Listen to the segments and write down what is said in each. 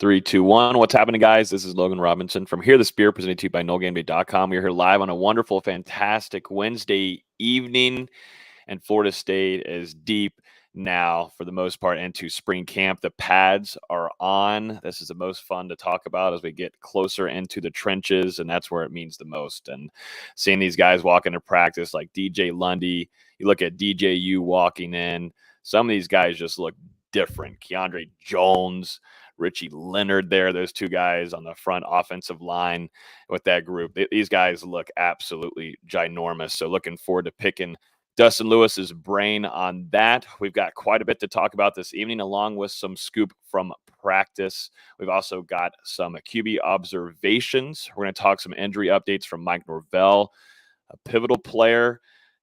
Three, two, one. What's happening, guys? This is Logan Robinson from Here the Spear, presented to you by NoGameDay.com. We're here live on a wonderful, fantastic Wednesday evening, and Florida State is deep now, for the most part, into spring camp. The pads are on. This is the most fun to talk about as we get closer into the trenches, and that's where it means the most. And seeing these guys walk into practice like DJ Lundy, you look at DJU walking in, some of these guys just look different. Keandre Jones, Richie Leonard there, those two guys on the front offensive line with that group. These guys look absolutely ginormous. So looking forward to picking Dustin Lewis's brain on that. We've got quite a bit to talk about this evening, along with some scoop from practice. We've also got some QB observations. We're going to talk some injury updates from Mike Norvell, a pivotal player,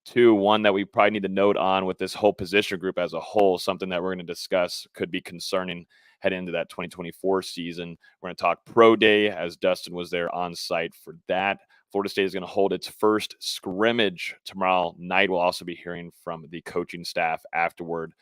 to one that we probably need to note on with this whole position group as a whole, something that we're going to discuss could be concerning heading into that 2024 season. We're going to talk pro day, as Dustin was there on site for that. Florida State is going to hold its first scrimmage tomorrow night. We'll also be hearing from the coaching staff afterward,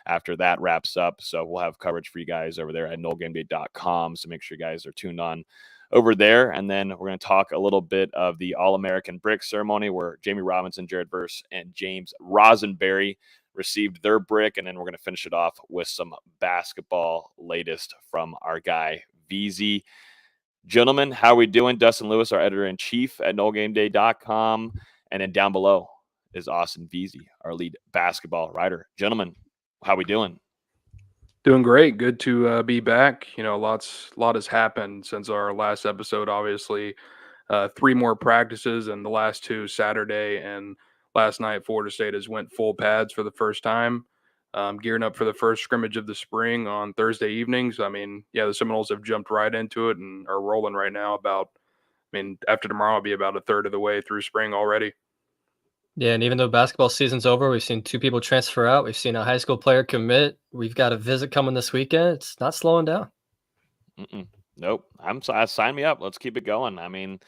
after that wraps up. So we'll have coverage for you guys over there at NoGameDay.com. So make sure you guys are tuned on over there. And then we're going to talk a little bit of the All-American Brick ceremony, where Jamie Robinson, Jared Verse, and James Rosenberry received their brick. And then we're going to finish it off with some basketball latest from our guy, VZ. Gentlemen, how are we doing? Dustin Lewis, our editor-in-chief at NoGameDay.com. And then down below is Austin VZ, our lead basketball writer. Gentlemen, how are we doing? Doing great. Good to be back. You know, a lot has happened since our last episode, obviously. 3 more practices, and the last 2 Saturday and last night. Florida State has went full pads for the first time, gearing up for the first scrimmage of the spring on Thursday evenings. I mean, yeah, the Seminoles have jumped right into it and are rolling right now. After tomorrow, I'll be about a third of the way through spring already. Yeah, and even though basketball season's over, we've seen 2 people transfer out. We've seen a high school player commit. We've got a visit coming this weekend. It's not slowing down. Nope. Sign me up. Let's keep it going. I mean,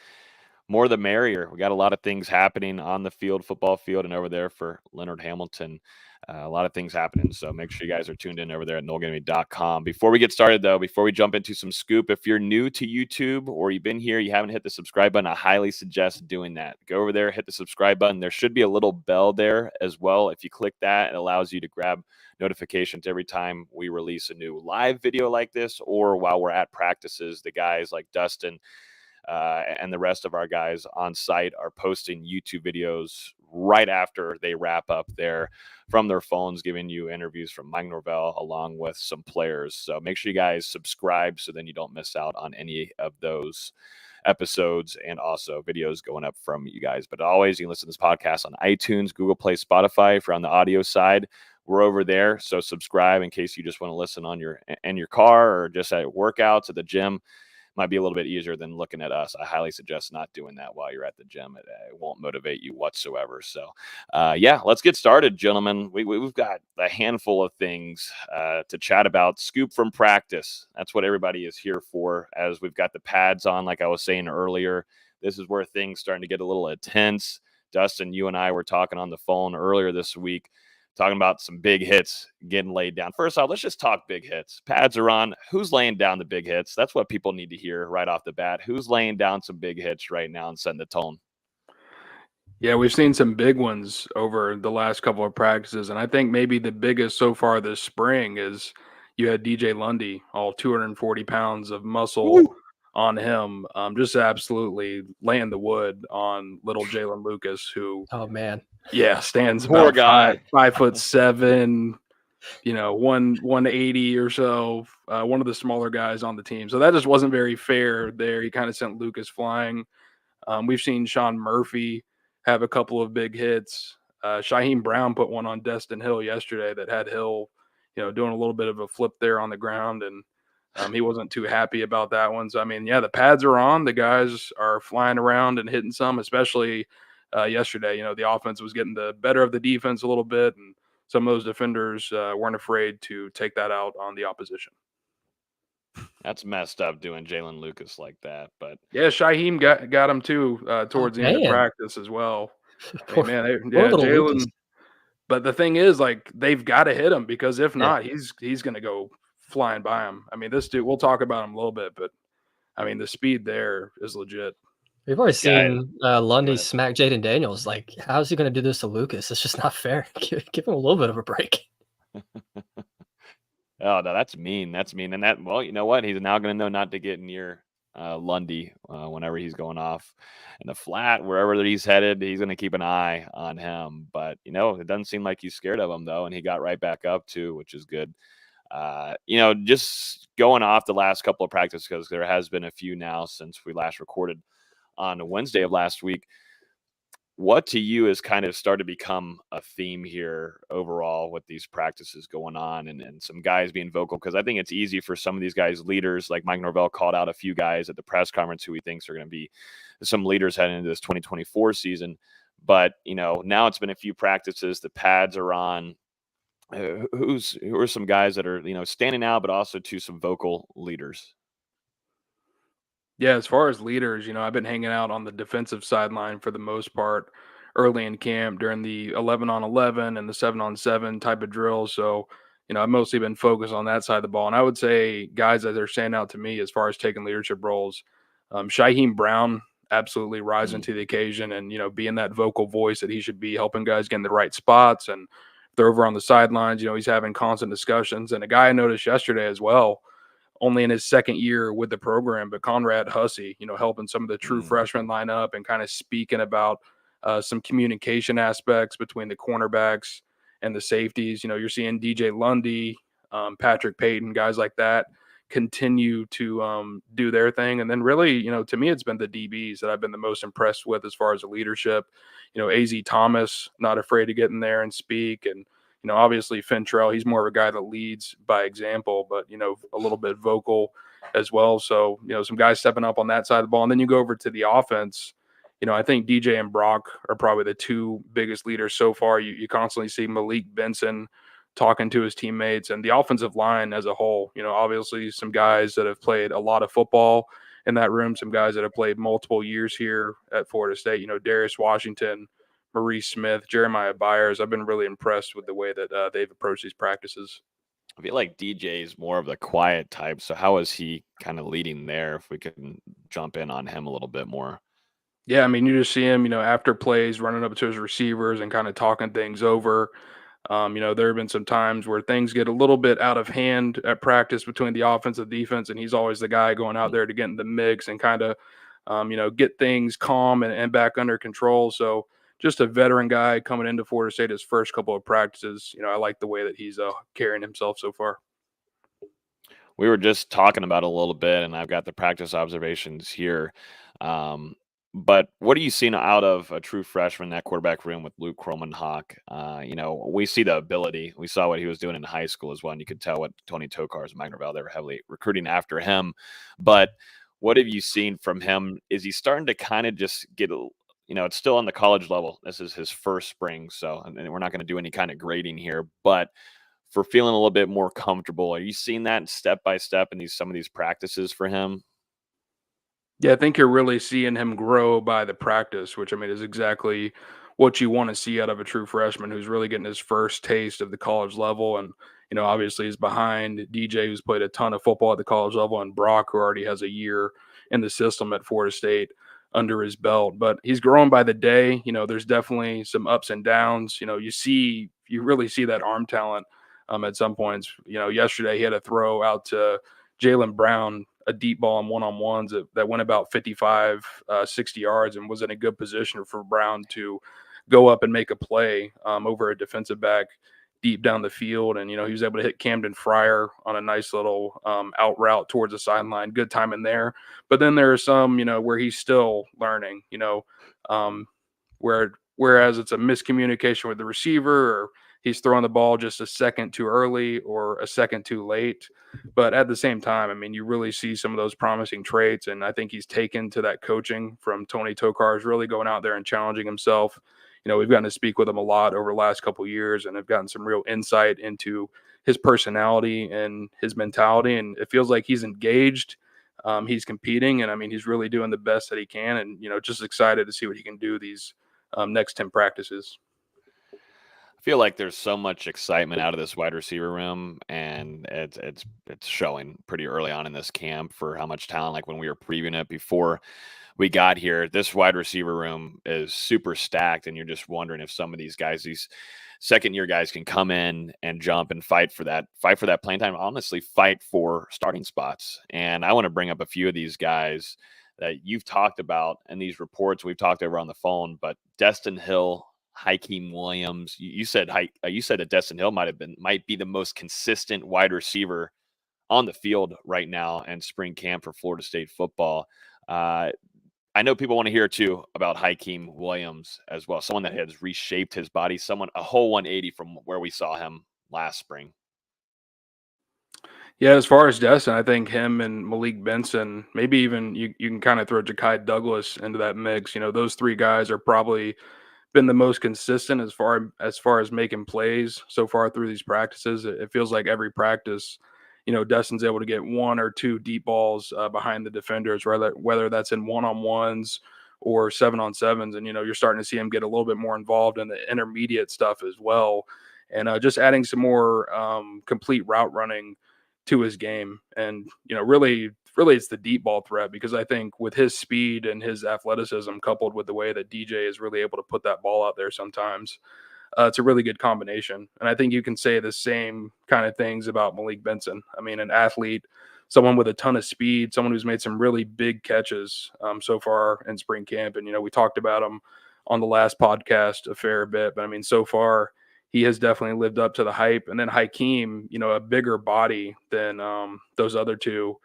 more the merrier. We got a lot of things happening on the field, football field, and over there for Leonard Hamilton. A lot of things happening. So make sure you guys are tuned in over there at NoGameDay.com. Before we get started, though, before we jump into some scoop, if you're new to YouTube or you've been here, you haven't hit the subscribe button, I highly suggest doing that. Go over there, hit the subscribe button. There should be a little bell there as well. If you click that, it allows you to grab notifications every time we release a new live video like this, or while we're at practices, the guys like Dustin and the rest of our guys on site are posting YouTube videos right after they wrap up there from their phones, giving you interviews from Mike Norvell along with some players. So make sure you guys subscribe so then you don't miss out on any of those episodes and also videos going up from you guys. But always, you can listen to this podcast on iTunes, Google Play, Spotify. If you're on the audio side, we're over there. So subscribe in case you just want to listen on your car or just at workouts at the gym. Might be a little bit easier than looking at us. I highly suggest not doing that while you're at the gym. It won't motivate you whatsoever. So, yeah, let's get started, gentlemen. We've got a handful of things to chat about. Scoop from practice. That's what everybody is here for, as we've got the pads on, like I was saying earlier. This is where things starting to get a little intense. Dustin, you and I were talking on the phone earlier this week, talking about some big hits getting laid down. First off, let's just talk big hits. Pads are on. Who's laying down the big hits? That's what people need to hear right off the bat. Who's laying down some big hits right now and setting the tone? Yeah, we've seen some big ones over the last couple of practices, and I think maybe the biggest so far this spring is you had DJ Lundy, all 240 pounds of muscle on him, just absolutely laying the wood on little Jalen Lucas, who, Oh, man. yeah, stands Poor about guy. 5'7", 180 or so, one of the smaller guys on the team. So that just wasn't very fair there. He kind of sent Lucas flying. We've seen Sean Murphy have a couple of big hits. Shaheem Brown put one on Destin Hill yesterday that had Hill, doing a little bit of a flip there on the ground, and he wasn't too happy about that one. So, I mean, yeah, the pads are on. The guys are flying around and hitting some, especially yesterday. The offense was getting the better of the defense a little bit, and some of those defenders weren't afraid to take that out on the opposition. That's messed up doing Jalen Lucas like that. But yeah, Shaheem got him too towards the end of practice as well. Jalen. But the thing is, like, they've got to hit him, because if not, he's going to go flying by him. I mean, this dude, we'll talk about him a little bit, but I mean, the speed there is legit. We've already Yeah, seen Lundy ahead. smack Jaden Daniels. Like, how is he going to do this to Lucas? It's just not fair. Give him a little bit of a break. Oh, no, that's mean. That's mean. And that, well, you know what? He's now going to know not to get near Lundy whenever he's going off in the flat, wherever that he's headed. He's going to keep an eye on him. But, you know, it doesn't seem like he's scared of him, though. And he got right back up, too, which is good. You know, just going off the last couple of practices, because there has been a few now since we last recorded on Wednesday of last week. What to you has kind of started to become a theme here overall with these practices going on and some guys being vocal? Because I think it's easy for some of these guys, leaders, like Mike Norvell called out a few guys at the press conference who he thinks are going to be some leaders heading into this 2024 season. But, you know, now it's been a few practices, the pads are on. Who are some guys that are, you know, standing out, but also to some vocal leaders? Yeah, as far as leaders, you know, I've been hanging out on the defensive sideline for the most part early in camp during the 11 on 11 and the 7 on 7 type of drills. So, you know, I've mostly been focused on that side of the ball. And I would say guys that are standing out to me as far as taking leadership roles, Shaheem Brown absolutely rising Mm. to the occasion and, you know, being that vocal voice that he should be, helping guys get in the right spots. And if they're over on the sidelines, you know, he's having constant discussions. And a guy I noticed yesterday as well, only in his second year with the program, but Conrad Hussey, you know, helping some of the true Mm. freshmen line up and kind of speaking about some communication aspects between the cornerbacks and the safeties. You know, you're seeing DJ Lundy, Patrick Payton, guys like that continue to do their thing. And then really, you know, to me, it's been the DBs that I've been the most impressed with as far as the leadership. You know, AZ Thomas, not afraid to get in there and speak. And you know, obviously Fintrell, he's more of a guy that leads by example, but, you know, a little bit vocal as well. So, you know, some guys stepping up on that side of the ball. And then you go over to the offense. You know, I think DJ and Brock are probably the two biggest leaders so far. You constantly see Malik Benson talking to his teammates and the offensive line as a whole. You know, obviously some guys that have played a lot of football in that room, some guys that have played multiple years here at Florida State. You know, Darius Washington, Maurice Smith, Jeremiah Byers. I've been really impressed with the way that they've approached these practices. I feel like DJ is more of the quiet type. So how is he kind of leading there? If we can jump in on him a little bit more. Yeah, I mean, you just see him, you know, after plays, running up to his receivers and kind of talking things over. You know, there have been some times where things get a little bit out of hand at practice between the offense and defense, and he's always the guy going out there to get in the mix and kind of, you know, get things calm and back under control. So just a veteran guy coming into Florida State his first couple of practices. You know, I like the way that he's carrying himself so far. We were just talking about it a little bit, and I've got the practice observations here. Um, but what are you seeing out of a true freshman in that quarterback room with Luke Kromenhoek? You know, we see the ability. We saw what he was doing in high school as well, and you could tell what Tony Tokars and Mike Norvell, they were heavily recruiting after him. But what have you seen from him? Is he starting to kind of just get you know, it's still on the college level. This is his first spring, so and we're not going to do any kind of grading here, but for feeling a little bit more comfortable. Are you seeing that step by step in some of these practices for him? Yeah, I think you're really seeing him grow by the practice, which I mean is exactly what you want to see out of a true freshman who's really getting his first taste of the college level. And, you know, obviously he's behind DJ, who's played a ton of football at the college level, and Brock, who already has a year in the system at Florida State under his belt. But he's growing by the day. You know, there's definitely some ups and downs. You know, you really see that arm talent at some points. You know, yesterday he had a throw out to Jalen Brown, a deep ball on one-on-ones that went about 55, 60 yards, and was in a good position for Brown to go up and make a play over a defensive back deep down the field. And, you know, he was able to hit Camden Fryer on a nice little out route towards the sideline. Good time in there. But then there are some, you know, where he's still learning, you know, whereas it's a miscommunication with the receiver, or he's throwing the ball just a second too early or a second too late. But at the same time, I mean, you really see some of those promising traits. And I think he's taken to that coaching from Tony Tokars, really going out there and challenging himself. You know, we've gotten to speak with him a lot over the last couple of years, and have gotten some real insight into his personality and his mentality. And it feels like he's engaged. He's competing, and I mean, he's really doing the best that he can. And, you know, just excited to see what he can do these next 10 practices. I feel like there's so much excitement out of this wide receiver room, and it's showing pretty early on in this camp for how much talent. Like when we were previewing it before we got here, this wide receiver room is super stacked, and you're just wondering if some of these guys, these second year guys, can come in and jump and fight for that playing time. Honestly, fight for starting spots. And I want to bring up a few of these guys that you've talked about in these reports we've talked over on the phone. But Destin Hill, Hakeem Williams, you said that Destin Hill might be the most consistent wide receiver on the field right now in spring camp for Florida State football. Uh, I know people want to hear too about Hakeem Williams as well, someone that has reshaped his body, someone a whole 180 from where we saw him last spring. Yeah, as far as Destin, I think him and Malik Benson, maybe even you can kind of throw Ja'Kai Douglas into that mix. Those three guys are probably been the most consistent as far as making plays so far through these practices. It feels like every practice, Destin's able to get one or two deep balls behind the defenders, whether that's in one-on-ones or 7-on-7s, and you're starting to see him get a little bit more involved in the intermediate stuff as well, and just adding some more complete route running to his game, and really it's the deep ball threat, because I think with his speed and his athleticism coupled with the way that DJ is really able to put that ball out there sometimes, it's a really good combination. And I think you can say the same kind of things about Malik Benson. I mean, an athlete, someone with a ton of speed, someone who's made some really big catches so far in spring camp. And, we talked about him on the last podcast a fair bit, but I mean, so far he has definitely lived up to the hype. And then Hakeem, a bigger body than those other two,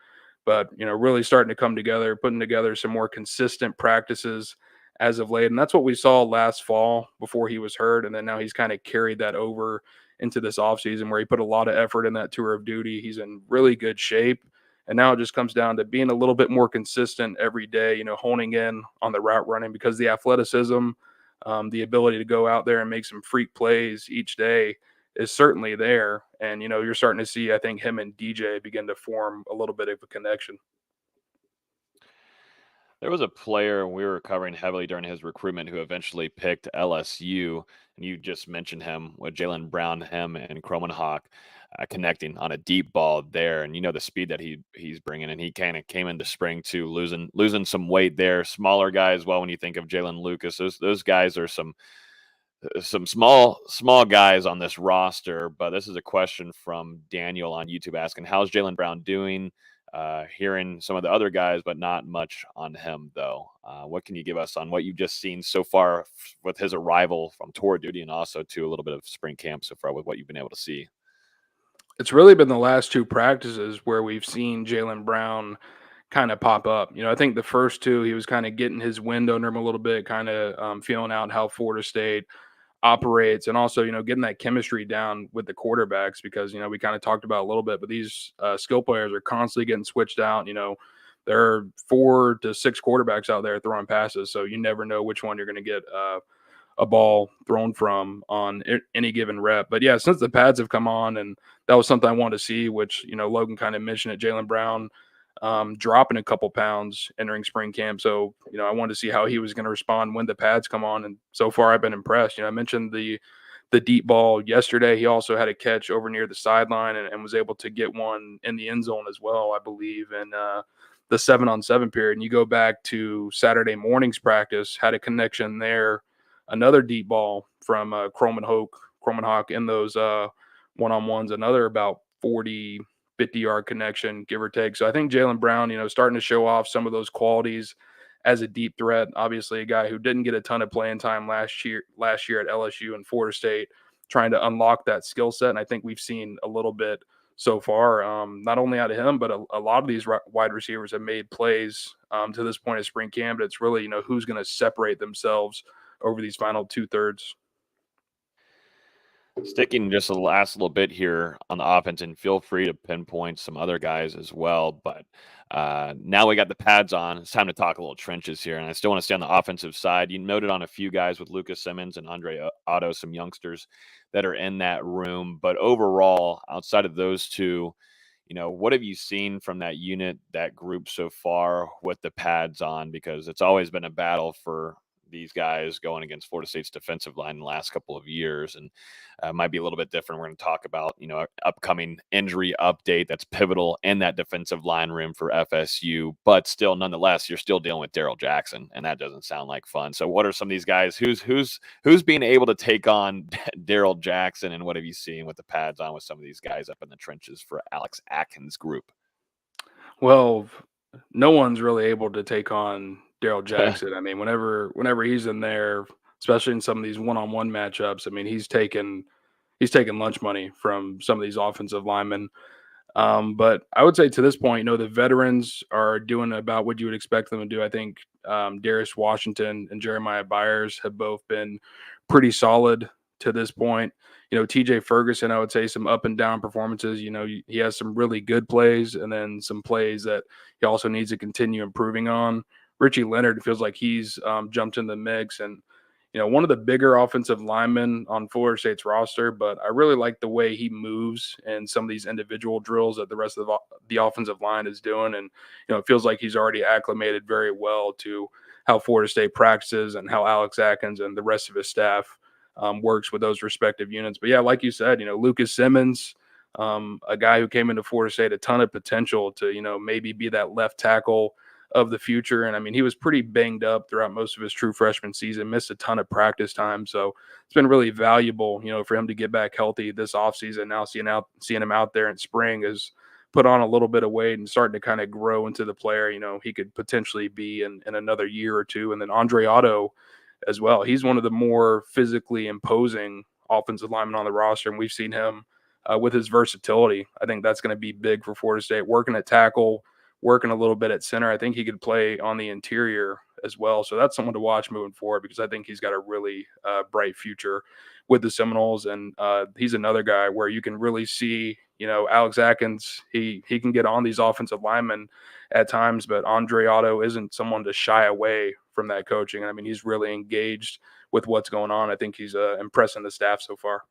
but really starting to come together, putting together some more consistent practices as of late. And that's what we saw last fall before he was hurt. And then now he's kind of carried that over into this offseason, where he put a lot of effort in that tour of duty. He's in really good shape. And now it just comes down to being a little bit more consistent every day, honing in on the route running, because the athleticism, the ability to go out there and make some freak plays each day is certainly there. And, you're starting to see, I think, him and DJ begin to form a little bit of a connection. There was a player we were covering heavily during his recruitment who eventually picked LSU, and you just mentioned him with Jalen Brown, him and Cromanhawk connecting on a deep ball there, and the speed that he's bringing, and he kind of came into spring too, losing some weight there. Smaller guy as well. When you think of Jalen Lucas, those guys are some small guys on this roster. But this is a question from Daniel on YouTube asking, how's Jalen Brown doing? Hearing some of the other guys, but not much on him, though. What can you give us on what you've just seen so far with his arrival from tour duty, and also to a little bit of spring camp so far with what you've been able to see? It's really been the last two practices where we've seen Jalen Brown kind of pop up. I think the first two, he was kind of getting his wind under him a little bit, kind of feeling out how Florida State operates, and also getting that chemistry down with the quarterbacks, because we kind of talked about a little bit, but these skill players are constantly getting switched out. There are 4 to 6 quarterbacks out there throwing passes, so you never know which one you're going to get a ball thrown from on any given rep. But yeah, since the pads have come on, and that was something I wanted to see, which Logan kind of mentioned it, Jalen Brown dropping a couple pounds entering spring camp. So, I wanted to see how he was going to respond when the pads come on. And so far I've been impressed. I mentioned the deep ball yesterday. He also had a catch over near the sideline, and was able to get one in the end zone as well, I believe. And the 7-on-7 period. And you go back to Saturday morning's practice, had a connection there, another deep ball from Cromanhawk in those one-on-ones, another about 40, 50-yard connection, give or take. So I think Jalen Brown, starting to show off some of those qualities as a deep threat. Obviously, a guy who didn't get a ton of playing time last year at LSU and Florida State, trying to unlock that skill set. And I think we've seen a little bit so far, not only out of him, but a lot of these wide receivers have made plays to this point of spring camp. But it's really, who's going to separate themselves over these final 2/3. Sticking just the last little bit here on the offense, and feel free to pinpoint some other guys as well. But now we got the pads on. It's time to talk a little trenches here. And I still want to stay on the offensive side. You noted on a few guys with Lucas Simmons and Andre Otto, some youngsters that are in that room. But overall, outside of those two, what have you seen from that unit, that group so far with the pads on? Because it's always been a battle for these guys going against Florida State's defensive line in the last couple of years, and might be a little bit different. We're going to talk about, upcoming injury update that's pivotal in that defensive line room for FSU, but still, nonetheless, you're still dealing with Daryl Jackson, and that doesn't sound like fun. So, what are some of these guys? Who's being able to take on Daryl Jackson, and what have you seen with the pads on with some of these guys up in the trenches for Alex Atkins' group? Well, no one's really able to take on Daryl Jackson. I mean, whenever he's in there, especially in some of these one-on-one matchups, I mean, he's taking lunch money from some of these offensive linemen. But I would say to this point, the veterans are doing about what you would expect them to do. I think Darius Washington and Jeremiah Byers have both been pretty solid to this point. TJ Ferguson, I would say some up and down performances. He has some really good plays and then some plays that he also needs to continue improving on. Richie Leonard feels like he's jumped in the mix and one of the bigger offensive linemen on Florida State's roster, but I really like the way he moves and some of these individual drills that the rest of the offensive line is doing. And, it feels like he's already acclimated very well to how Florida State practices and how Alex Atkins and the rest of his staff works with those respective units. But yeah, like you said, Lucas Simmons, a guy who came into Florida State, a ton of potential to, maybe be that left tackle of the future. And I mean, he was pretty banged up throughout most of his true freshman season, missed a ton of practice time. So it's been really valuable, for him to get back healthy this offseason. Now seeing him out there in spring has put on a little bit of weight and starting to kind of grow into the player, he could potentially be in another year or two. And then Andre Otto as well. He's one of the more physically imposing offensive linemen on the roster. And we've seen him with his versatility. I think that's going to be big for Florida State, working at tackle, working a little bit at center. I think he could play on the interior as well. So that's someone to watch moving forward because I think he's got a really bright future with the Seminoles. And he's another guy where you can really see, Alex Atkins, he can get on these offensive linemen at times, but Andre Otto isn't someone to shy away from that coaching. I mean, he's really engaged with what's going on. I think he's impressing the staff so far.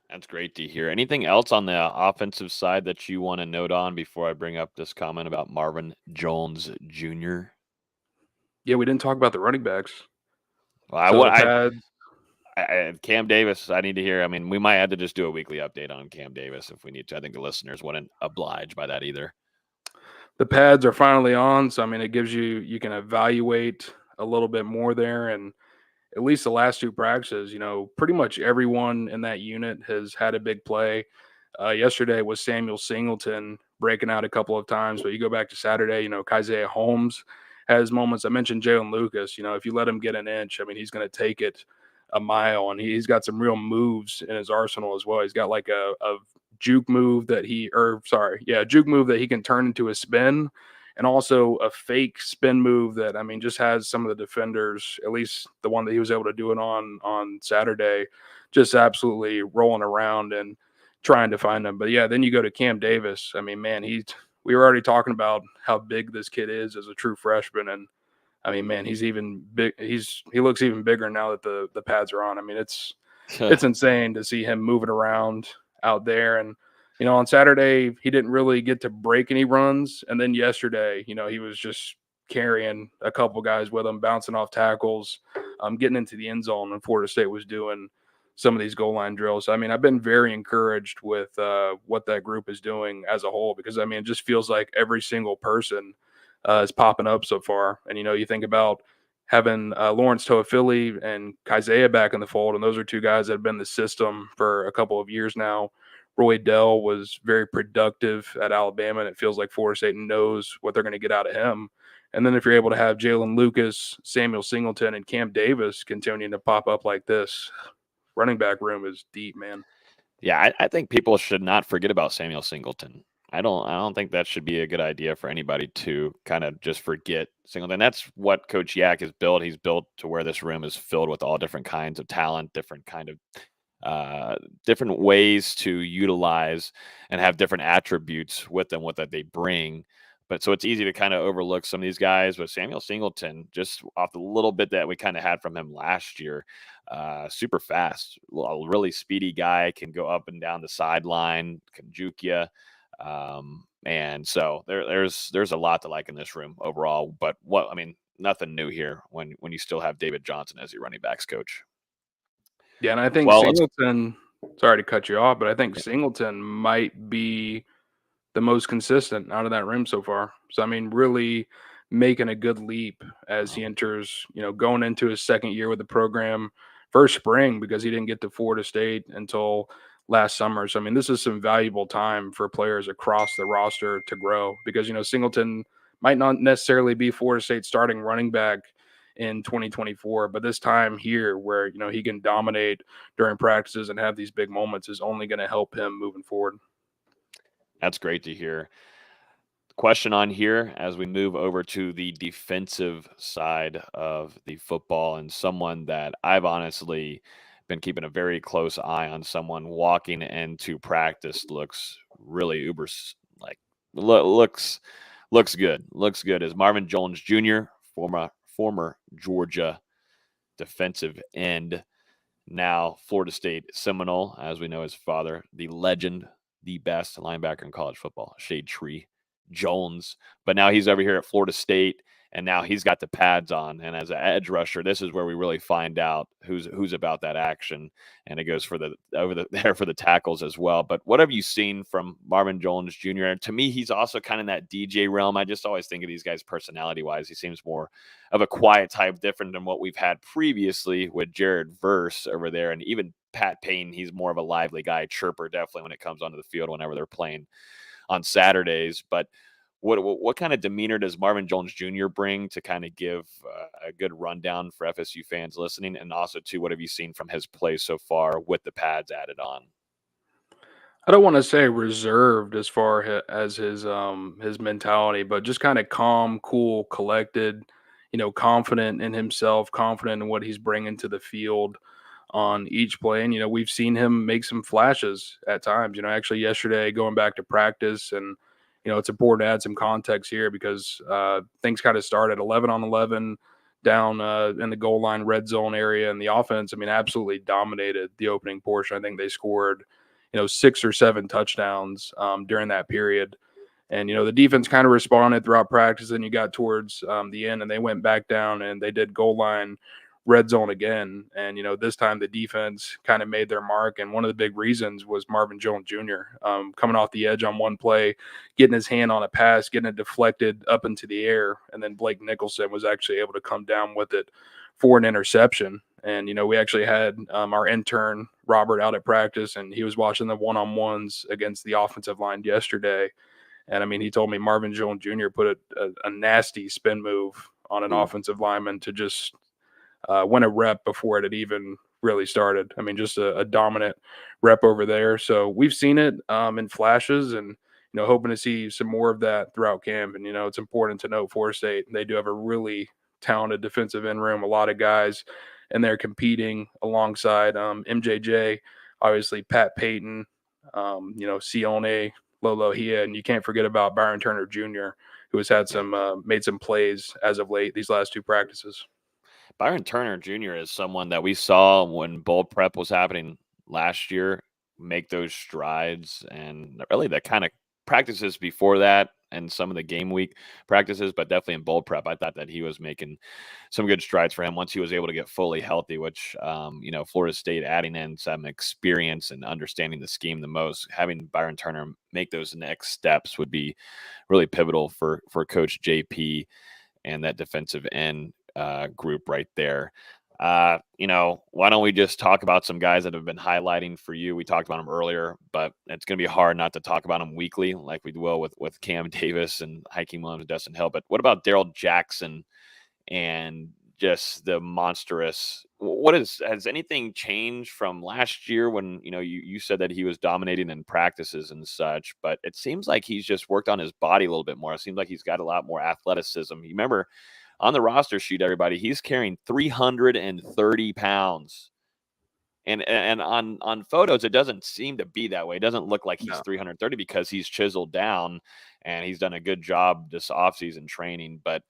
That's great to hear. Anything else on the offensive side that you want to note on before I bring up this comment about Marvin Jones Jr.? Yeah, we didn't talk about the running backs. Well, Cam Davis, I need to hear. I mean, we might have to just do a weekly update on Cam Davis if we need to. I think the listeners wouldn't oblige by that either. The pads are finally on, so I mean, it gives you can evaluate a little bit more there, and at least the last two practices, pretty much everyone in that unit has had a big play. Yesterday was Samuel Singleton breaking out a couple of times, but you go back to Saturday, Keisha Holmes has moments. I mentioned Jalen Lucas. If you let him get an inch, I mean, he's going to take it a mile, and he's got some real moves in his arsenal as well. He's got like a juke move that juke move that he can turn into a spin, and also a fake spin move that, I mean, just has some of the defenders, at least the one that he was able to do it on Saturday, just absolutely rolling around and trying to find them. But yeah, then you go to Cam Davis. I mean, man, we were already talking about how big this kid is as a true freshman, and I mean, man, he's even big. He looks even bigger now that the pads are on. I mean, it's insane to see him moving around out there. And on Saturday he didn't really get to break any runs, and then yesterday, he was just carrying a couple guys with him, bouncing off tackles, getting into the end zone. And Florida State was doing some of these goal line drills. I mean, I've been very encouraged with what that group is doing as a whole, because I mean, it just feels like every single person is popping up so far. And you think about having Lawrence Toafili and Keisha back in the fold, and those are two guys that have been in the system for a couple of years now. Roy Dell was very productive at Alabama, and it feels like Florida State knows what they're going to get out of him. And then if you're able to have Jalen Lucas, Samuel Singleton, and Cam Davis continuing to pop up like this, running back room is deep, man. Yeah, I think people should not forget about Samuel Singleton. I don't think that should be a good idea for anybody to kind of just forget Singleton. That's what Coach Yak has built. He's built to where this room is filled with all different kinds of talent, different ways to utilize and have different attributes with them, what that they bring. But so it's easy to kind of overlook some of these guys. But Samuel Singleton, just off the little bit that we kind of had from him last year, super fast, a really speedy guy, can go up and down the sideline, can juke you. And so there's a lot to like in this room overall. But nothing new here when you still have David Johnson as your running backs coach. Yeah, and I think Well, Singleton. Sorry to cut you off, but I think Singleton might be the most consistent out of that room so far. So I mean, really making a good leap as he enters, going into his second year with the program, first spring because he didn't get to Florida State until last summer. So I mean, this is some valuable time for players across the roster to grow because Singleton might not necessarily be Florida State starting running back in 2024, but this time here where he can dominate during practices and have these big moments is only going to help him moving forward. That's great to hear. Question on here as we move over to the defensive side of the football, and someone that I've honestly been keeping a very close eye on, someone walking into practice looks really like looks good is Marvin Jones Jr., former Georgia defensive end, now Florida State Seminole, as we know his father, the legend, the best linebacker in college football, Shade Tree Jones. But now he's over here at Florida State, and now he's got the pads on. And as an edge rusher, this is where we really find out who's about that action. And it goes for the tackles as well. But what have you seen from Marvin Jones Jr.? To me, he's also kind of in that DJ realm. I just always think of these guys personality-wise. He seems more of a quiet type, different than what we've had previously with Jared Verse over there. And even Pat Payne, he's more of a lively guy, chirper, definitely when it comes onto the field whenever they're playing on Saturdays. But what kind of demeanor does Marvin Jones Jr. bring to kind of give a good rundown for FSU fans listening? And also, too, what have you seen from his play so far with the pads added on? I don't want to say reserved as far as his mentality, but just kind of calm, cool, collected, confident in himself, confident in what he's bringing to the field on each play. And we've seen him make some flashes at times. Actually yesterday going back to practice, and it's important to add some context here because things kind of started 11 on 11 down in the goal line red zone area, and the offense, I mean, absolutely dominated the opening portion. I think they scored 6 or 7 touchdowns during that period. And, the defense kind of responded throughout practice. And you got towards the end and they went back down and they did goal line red zone again. And, this time the defense kind of made their mark. And one of the big reasons was Marvin Jones Jr. Coming off the edge on one play, getting his hand on a pass, getting it deflected up into the air. And then Blake Nicholson was actually able to come down with it for an interception. And, we actually had our intern, Robert, out at practice, and he was watching the one-on-ones against the offensive line yesterday. And, I mean, he told me Marvin Jones Jr. put a nasty spin move on an offensive lineman to just win a rep before it had even really started. I mean, just a dominant rep over there. So we've seen it in flashes, and, hoping to see some more of that throughout camp. And, it's important to note Florida State, they do have a really talented defensive end room, a lot of guys, and they're competing alongside MJJ, obviously Pat Payton, Sione, Lolo Hia, and you can't forget about Byron Turner Jr., who has had some made some plays as of late these last 2 practices. Byron Turner Jr. is someone that we saw when bowl prep was happening last year make those strides, and really that kind of practices before that and some of the game week practices, but definitely in bowl prep, I thought that he was making some good strides for him once he was able to get fully healthy, which, Florida State adding in some experience and understanding the scheme the most, having Byron Turner make those next steps would be really pivotal for Coach JP and that defensive end group right there. Why don't we just talk about some guys that have been highlighting for you? We talked about them earlier, but it's going to be hard not to talk about them weekly like we will with Cam Davis and Hakeem Williams and Dustin Hill. But what about Daryl Jackson and just the monstrous? Has anything changed from last year when, you said that he was dominating in practices and such, but it seems like he's just worked on his body a little bit more. It seems like he's got a lot more athleticism. You remember on the roster sheet, everybody, he's carrying 330 pounds. And on photos, it doesn't seem to be that way. It doesn't look like he's 330 because he's chiseled down and he's done a good job this offseason training. But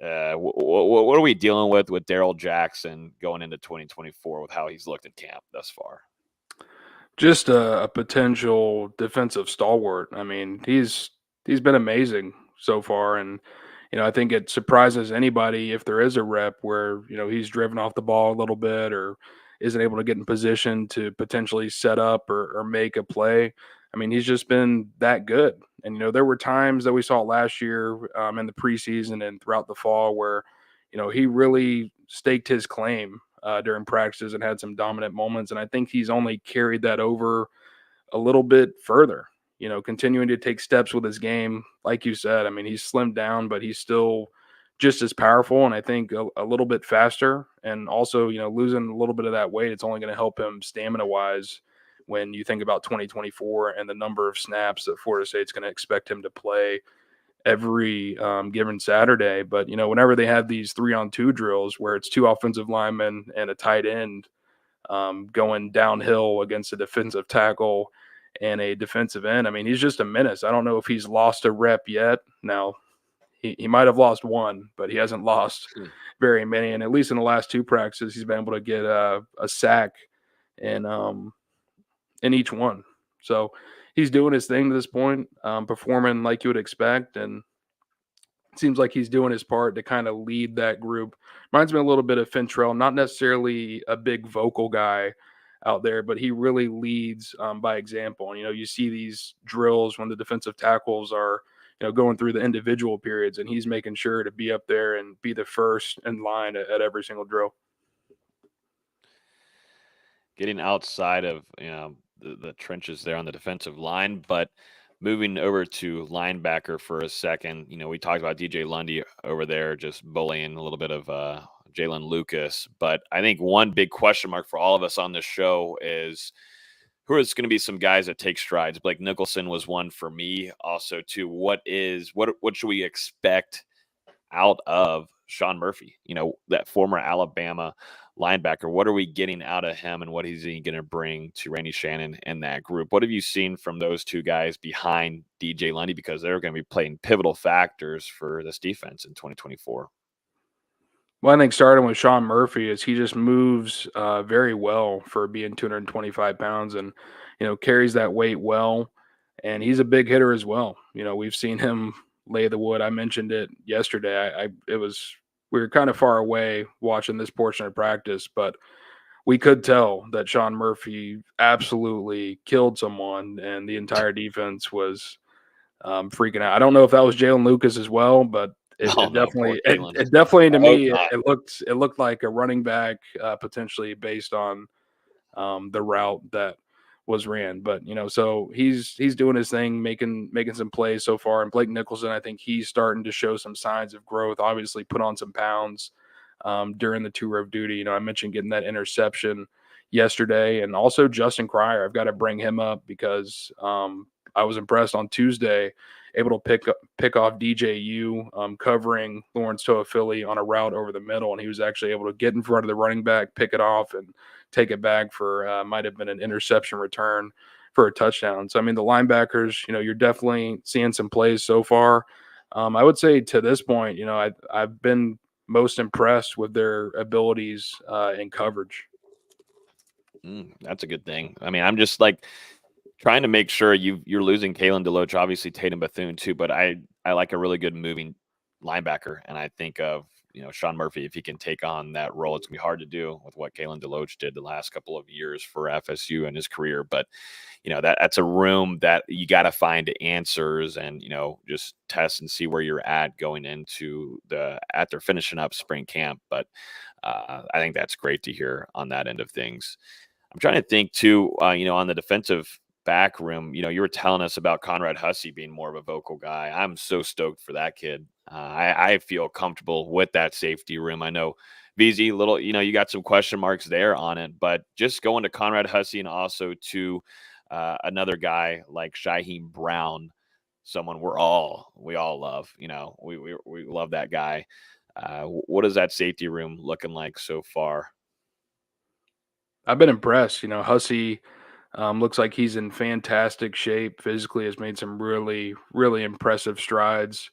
what are we dealing with Daryl Jackson going into 2024 with how he's looked at camp thus far? Just a potential defensive stalwart. I mean, he's been amazing so far, and I think it surprises anybody if there is a rep where, he's driven off the ball a little bit or isn't able to get in position to potentially set up or make a play. I mean, he's just been that good. And, there were times that we saw last year in the preseason and throughout the fall where, he really staked his claim during practices and had some dominant moments. And I think he's only carried that over a little bit further, continuing to take steps with his game. Like you said, I mean, he's slimmed down, but he's still just as powerful and I think a little bit faster. And also, losing a little bit of that weight, it's only going to help him stamina wise when you think about 2024 and the number of snaps that Florida State's going to expect him to play every given Saturday. But, whenever they have these 3-on-2 drills where it's 2 offensive linemen and a tight end going downhill against a defensive tackle and a defensive end, I mean, he's just a menace. I don't know if he's lost a rep yet. Now, he might have lost one, but he hasn't lost very many. And at least in the last 2 practices, he's been able to get a sack in each one. So he's doing his thing to this point, performing like you would expect. And it seems like he's doing his part to kind of lead that group. Reminds me a little bit of Fintrell, not necessarily a big vocal guy out there, but he really leads by example. And, you see these drills when the defensive tackles are, going through the individual periods, and he's making sure to be up there and be the first in line at every single drill. Getting outside of the trenches there on the defensive line, but moving over to linebacker for a second. We talked about DJ Lundy over there just bullying a little bit of Jalen Lucas, but I think one big question mark for all of us on this show is who is going to be some guys that take strides. Blake Nicholson was one for me. Also, too, what should we expect out of Sean Murphy? That former Alabama linebacker. What are we getting out of him, and what is he going to bring to Randy Shannon and that group? What have you seen from those 2 guys behind DJ Lundy, because they're going to be playing pivotal factors for this defense in 2024? Well, I think starting with Sean Murphy is he just moves very well for being 225 pounds and, carries that weight well. And he's a big hitter as well. We've seen him lay the wood. I mentioned it yesterday. We were kind of far away watching this portion of practice, but we could tell that Sean Murphy absolutely killed someone, and the entire defense was freaking out. I don't know if that was Jalen Lucas as well, but it definitely to me it looked like a running back potentially based on the route that was ran. But so he's doing his thing, making some plays so far. And Blake Nicholson, I think he's starting to show some signs of growth. Obviously, put on some pounds during the tour of duty. I mentioned getting that interception yesterday, and also Justin Cryer. I've got to bring him up because I was impressed on Tuesday, able to pick off DJU covering Lawrence Toafili on a route over the middle, and he was actually able to get in front of the running back, pick it off, and take it back for might have been an interception return for a touchdown. So, I mean, the linebackers, you're definitely seeing some plays so far. I would say to this point, I've been most impressed with their abilities in coverage. That's a good thing. I mean, I'm just trying to make sure you're losing Kalen DeLoach, obviously Tatum Bethune too, but I like a really good moving linebacker, and I think of Sean Murphy, if he can take on that role. It's gonna be hard to do with what Kalen DeLoach did the last couple of years for FSU in his career, but that's a room that you got to find answers and just test and see where you're at going into after finishing up spring camp. But I think that's great to hear on that end of things. I'm trying to think too, on the defensive back room, you were telling us about Conrad Hussey being more of a vocal guy. I'm so stoked for that kid. I feel comfortable with that safety room. I know VZ, you got some question marks there on it, but just going to Conrad Hussey and also to another guy like Shyheim Brown, someone we all love. We love that guy. What is that safety room looking like so far? I've been impressed. Hussey looks like he's in fantastic shape physically, has made some really, really impressive strides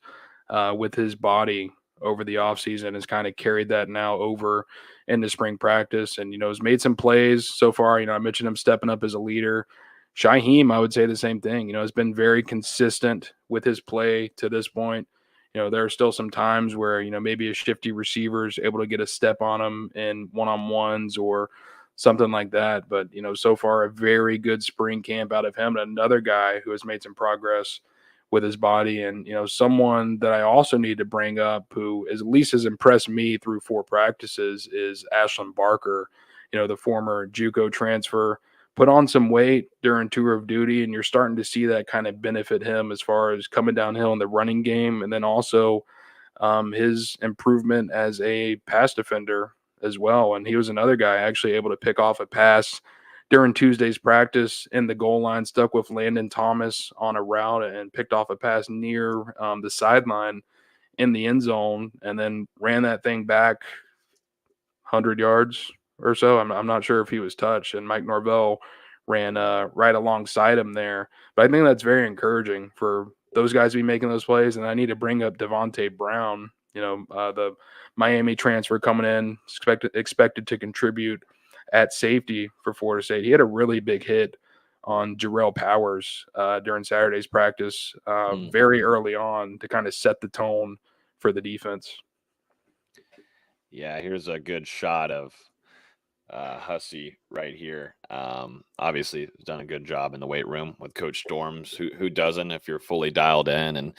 with his body over the offseason, has kind of carried that now over into spring practice and, has made some plays so far. I mentioned him stepping up as a leader. Shyheim, I would say the same thing, has been very consistent with his play to this point. there are still some times where, maybe a shifty receiver is able to get a step on him in one-on-ones or something like that. But, so far a very good spring camp out of him. And another guy who has made some progress with his body. And, someone that I also need to bring up who is at least has impressed me through 4 practices is Ashlyn Barker, the former JUCO transfer. Put on some weight during tour of duty, and you're starting to see that kind of benefit him as far as coming downhill in the running game, and then also his improvement as a pass defender as well. And he was another guy actually able to pick off a pass during Tuesday's practice in the goal line, stuck with Landon Thomas on a route and picked off a pass near the sideline in the end zone, and then ran that thing back 100 yards or so. I'm not sure if he was touched, and Mike Norvell ran right alongside him there. But I think that's very encouraging for those guys to be making those plays. And I need to bring up Devontae Brown, the Miami transfer coming in, expected to contribute at safety for Florida State. He had a really big hit on Jarrell Powers during Saturday's practice very early on to kind of set the tone for the defense. Yeah, here's a good shot of Hussey right here. Obviously, has done a good job in the weight room with Coach Storms. Who doesn't if you're fully dialed in and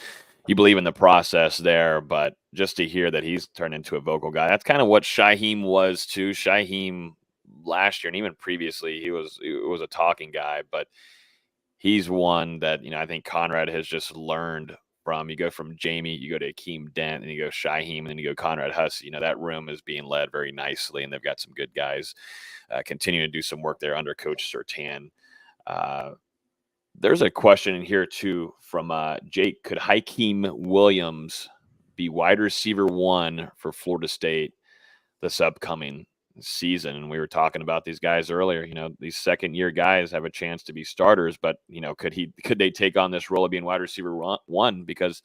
you believe in the process there? But just to hear that he's turned into a vocal guy, that's kind of what Shyheim was too. Shyheim last year and even previously, he was a talking guy, but he's one that I think Conrad has just learned from. You go from Jamie, you go to Akeem Dent, and you go Shyheim, and then you go Conrad Hussey. That room is being led very nicely, and they've got some good guys continuing to do some work there under Coach Surtain. There's a question in here, too, from Jake. Could Hakeem Williams be wide receiver 1 for Florida State this upcoming season? And we were talking about these guys earlier. These second-year guys have a chance to be starters, but could they take on this role of being wide receiver 1? Because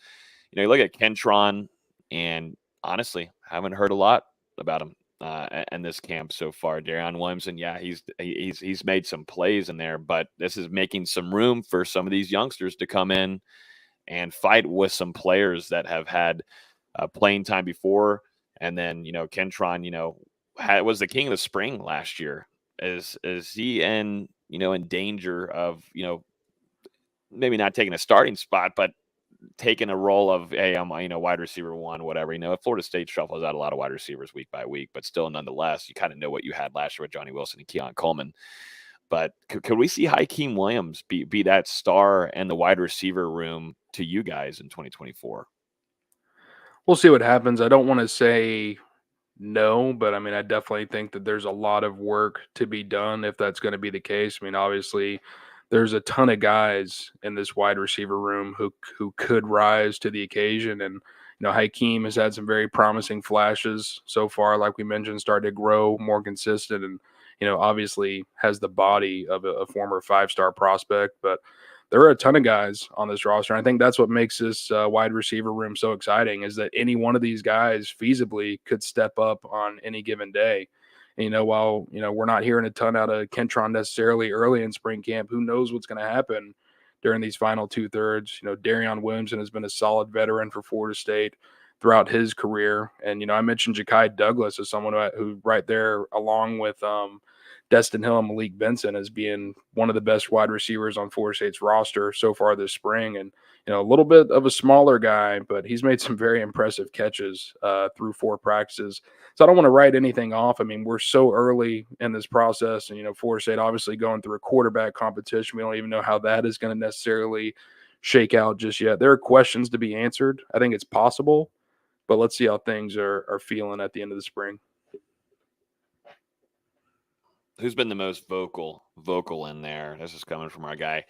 you look at Kentron, and honestly, haven't heard a lot about him in this camp so far. Darion Williamson, yeah, he's made some plays in there, but this is making some room for some of these youngsters to come in and fight with some players that have had playing time before. And then Kentron, was the king of the spring last year. Is he in danger of maybe not taking a starting spot, but taking a role of, hey, I'm wide receiver 1, whatever. Florida State shuffles out a lot of wide receivers week by week, but still, nonetheless, you kind of know what you had last year with Johnny Wilson and Keon Coleman. But could we see Hakeem Williams be that star and the wide receiver room to you guys in 2024? We'll see what happens. I don't want to say no, but I definitely think that there's a lot of work to be done if that's going to be the case. Obviously, there's a ton of guys in this wide receiver room who could rise to the occasion. And, Hakeem has had some very promising flashes so far, like we mentioned, started to grow more consistent and, obviously has the body of a former 5-star prospect. But there are a ton of guys on this roster. And I think that's what makes this wide receiver room so exciting, is that any one of these guys feasibly could step up on any given day. And, while, we're not hearing a ton out of Kentron necessarily early in spring camp, who knows what's going to happen during these final 2/3. Darion Williamson has been a solid veteran for Florida State throughout his career. And, I mentioned Ja'Kai Douglas as someone who right there, along with Destin Hill and Malik Benson, as being one of the best wide receivers on Florida State's roster so far this spring. And, a little bit of a smaller guy, but he's made some very impressive catches through 4 practices. So I don't want to write anything off. We're so early in this process, and, Florida State obviously going through a quarterback competition. We don't even know how that is going to necessarily shake out just yet. There are questions to be answered. I think it's possible, but let's see how things are feeling at the end of the spring. Who's been the most vocal in there? This is coming from our guy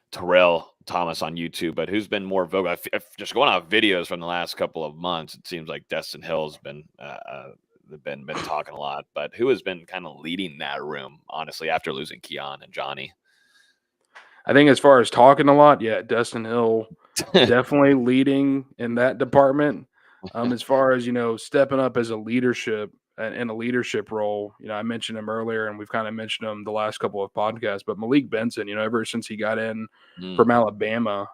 Terrell Thomas on YouTube, but who's been more vocal? If just going off videos from the last couple of months, it seems like Destin Hill's been talking a lot. But who has been kind of leading that room, honestly, after losing Keon and Johnny? I think as far as talking a lot, yeah, Destin Hill definitely leading in that department. As far as stepping up as a leadership in a leadership role, I mentioned him earlier, and we've kind of mentioned him the last couple of podcasts. But Malik Benson, ever since he got in from Alabama,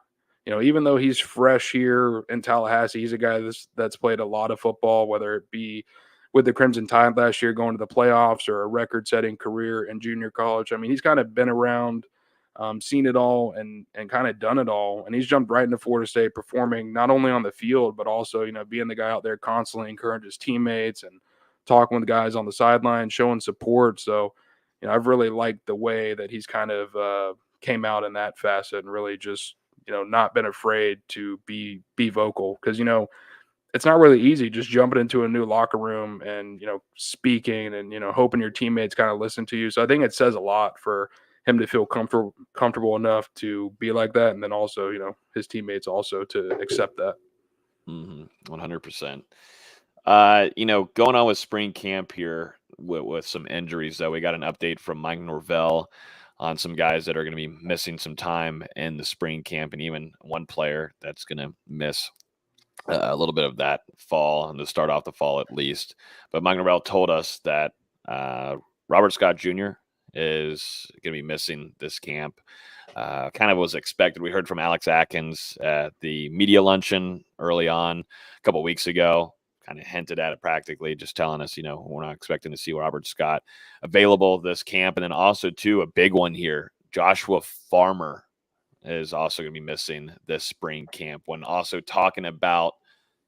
even though he's fresh here in Tallahassee, he's a guy that's played a lot of football, whether it be with the Crimson Tide last year going to the playoffs or a record-setting career in junior college. I mean, he's kind of been around, seen it all, and kind of done it all. And he's jumped right into Florida State, performing not only on the field but also being the guy out there constantly encouraging his teammates and talking with guys on the sideline, showing support. So, I've really liked the way that he's kind of came out in that facet and really just not been afraid to be vocal, because it's not really easy just jumping into a new locker room and speaking and hoping your teammates kind of listen to you. So I think it says a lot for him to feel comfortable enough to be like that, and then also his teammates also to accept that. 100%. Going on with spring camp here with some injuries, though, we got an update from Mike Norvell on some guys that are going to be missing some time in the spring camp, and even one player that's going to miss a little bit of that fall and to start off the fall at least. But Mike Norvell told us that Robert Scott Jr. is going to be missing this camp. Kind of was expected. We heard from Alex Atkins at the media luncheon early on a couple of weeks ago, kind of hinted at it practically, just telling us, we're not expecting to see Robert Scott available this camp. And then also, too, a big one here, Joshua Farmer is also going to be missing this spring camp. When also talking about,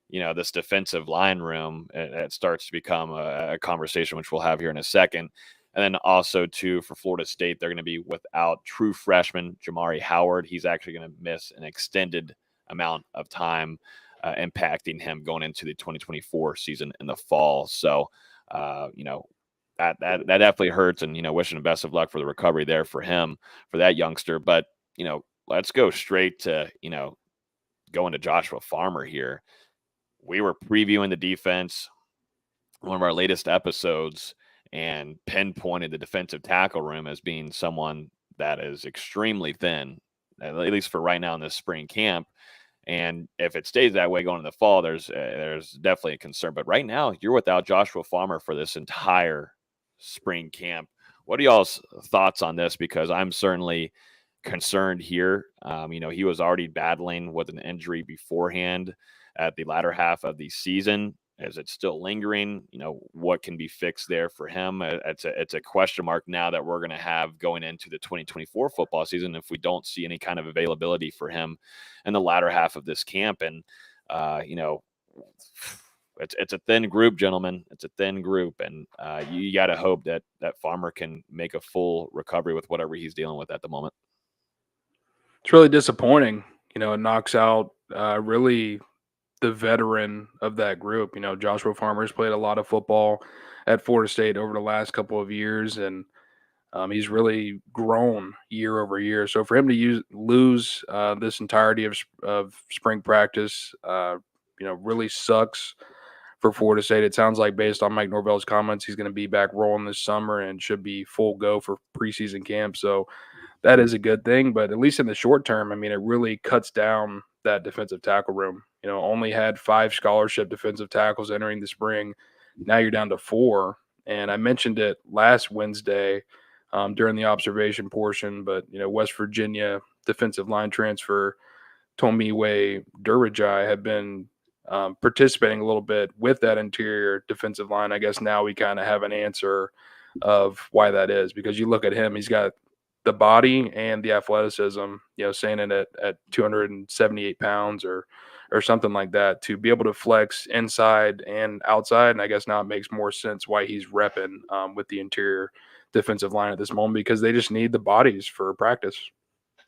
this defensive line room, it starts to become a conversation, which we'll have here in a second. And then also, too, for Florida State, they're going to be without true freshman Jamari Howard. He's actually going to miss an extended amount of time, impacting him going into the 2024 season in the fall. So, that definitely hurts, and, wishing him best of luck for the recovery there for him, for that youngster. But, let's go straight to, going to Joshua Farmer here. We were previewing the defense, one of our latest episodes, and pinpointed the defensive tackle room as being someone that is extremely thin, at least for right now in this spring camp. And if it stays that way going into the fall, there's definitely a concern. But right now, you're without Joshua Farmer for this entire spring camp. What are y'all's thoughts on this? Because I'm certainly concerned here. He was already battling with an injury beforehand at the latter half of the season. Is it still lingering? What can be fixed there for him? It's a question mark now that we're going to have going into the 2024 football season if we don't see any kind of availability for him in the latter half of this camp. And, it's a thin group, gentlemen. It's a thin group. And you got to hope that Farmer can make a full recovery with whatever he's dealing with at the moment. It's really disappointing. It knocks out really the veteran of that group. Joshua Farmer's played a lot of football at Florida State over the last couple of years, and he's really grown year over year. So for him to lose this entirety of spring practice, really sucks for Florida State. It sounds like, based on Mike Norvell's comments, he's going to be back rolling this summer and should be full go for preseason camp. So that is a good thing, but at least in the short term, it really cuts down that defensive tackle room. Only had 5 scholarship defensive tackles entering the spring. Now you're down to 4. And I mentioned it last Wednesday during the observation portion, but, West Virginia defensive line transfer Tomiwe Durajai had been participating a little bit with that interior defensive line. I guess now we kind of have an answer of why that is, because you look at him, he's got the body and the athleticism, saying it at 278 pounds or something like that, to be able to flex inside and outside. And I guess now it makes more sense why he's repping with the interior defensive line at this moment, because they just need the bodies for practice.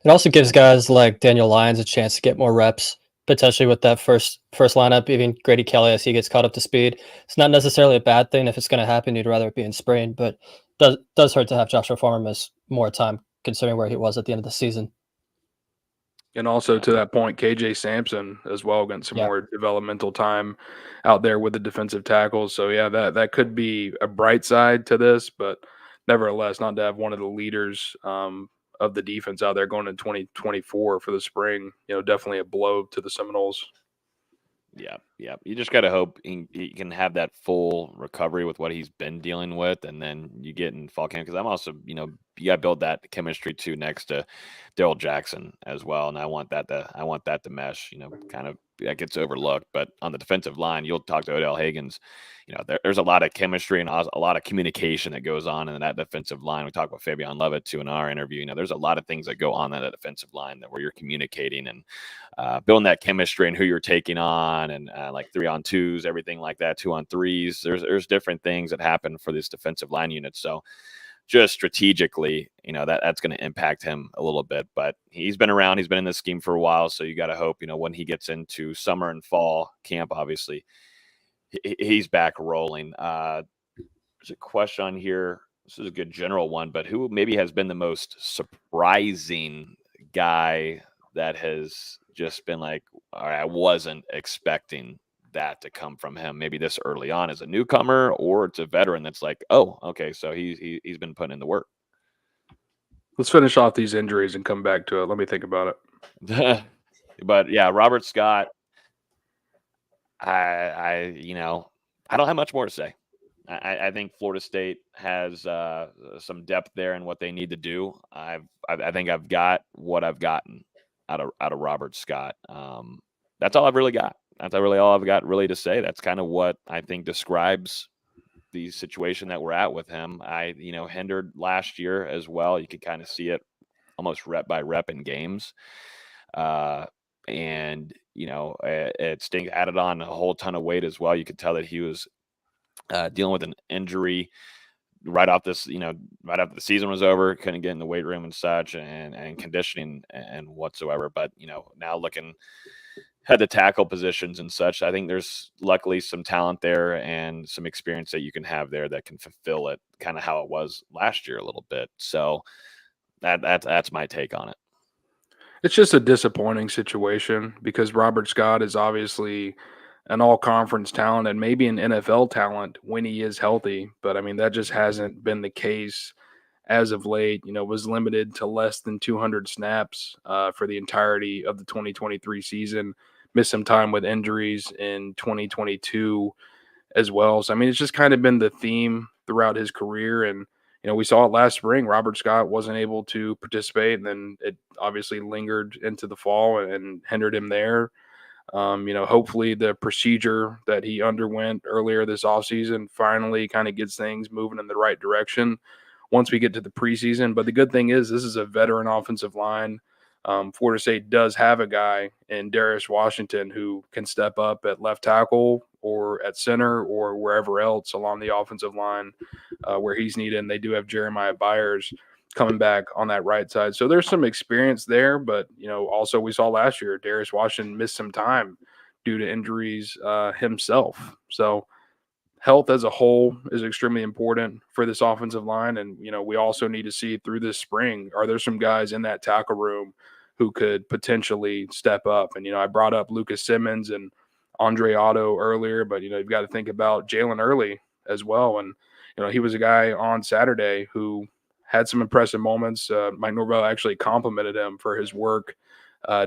It also gives guys like Daniel Lyons a chance to get more reps, potentially with that first lineup, even Grady Kelly as he gets caught up to speed. It's not necessarily a bad thing. If it's going to happen, you'd rather it be in spring, but does hurt to have Joshua Farmer miss more time, considering where he was at the end of the season. And also, to that point, KJ Sampson as well, getting some more developmental time out there with the defensive tackles. So yeah, that could be a bright side to this, but nevertheless, not to have one of the leaders of the defense out there going into 2024 for the spring, definitely a blow to the Seminoles. Yeah. You just got to hope he can have that full recovery with what he's been dealing with, and then you get in fall camp. Because I'm also, you got to build that chemistry too next to Daryl Jackson as well, and I want that to mesh. Kind of that gets overlooked, but on the defensive line, you'll talk to Odell Higgins. There's a lot of chemistry and a lot of communication that goes on in that defensive line. We talked about Fabian Levitt too in our interview. There's a lot of things that go on in that defensive line where you're communicating and building that chemistry and who you're taking on, and like 3-on-2s, everything like that, 2-on-3s. There's different things that happen for this defensive line unit. So just strategically, that's going to impact him a little bit. But he's been around, he's been in this scheme for a while. So you got to hope, when he gets into summer and fall camp, obviously, he's back rolling. There's a question on here. This is a good general one, but who maybe has been the most surprising guy that has just been like, all right, I wasn't expecting that to come from him, maybe this early on as a newcomer, or it's a veteran that's like, oh, okay, so he's been putting in the work. Let's finish off these injuries and come back to it. Let me think about it. But yeah, Robert Scott, I don't have much more to say. I think Florida State has some depth there in what they need to do. I think I've got what I've gotten out of Robert Scott. That's all I've really got. That's really all I've got really to say. That's kind of what I think describes the situation that we're at with him. Hindered last year as well. You could kind of see it almost rep by rep in games. And it Sting added on a whole ton of weight as well. You could tell that he was dealing with an injury right after the season was over, couldn't get in the weight room and such, and conditioning and whatsoever. But now looking at the tackle positions and such, I think there's luckily some talent there and some experience that you can have there that can fulfill it, kind of how it was last year a little bit. So that's my take on it. It's just a disappointing situation because Robert Scott is obviously an all-conference talent and maybe an NFL talent when he is healthy. But, I mean, that just hasn't been the case as of late. Was limited to less than 200 snaps for the entirety of the 2023 season. Missed some time with injuries in 2022 as well. So, I mean, it's just kind of been the theme throughout his career. And, we saw it last spring. Robert Scott wasn't able to participate, and then it obviously lingered into the fall and hindered him there. Hopefully the procedure that he underwent earlier this offseason finally kind of gets things moving in the right direction once we get to the preseason. But the good thing is this is a veteran offensive line. Florida State does have a guy in Darius Washington who can step up at left tackle or at center or wherever else along the offensive line where he's needed. And they do have Jeremiah Byers coming back on that right side. So there's some experience there, but, also we saw last year, Darius Washington missed some time due to injuries himself. So health as a whole is extremely important for this offensive line. And, we also need to see through this spring, are there some guys in that tackle room who could potentially step up? And, I brought up Lucas Simmons and Andre Otto earlier, but, you've got to think about Jalen Early as well. And, he was a guy on Saturday who had some impressive moments. Mike Norvell actually complimented him for his work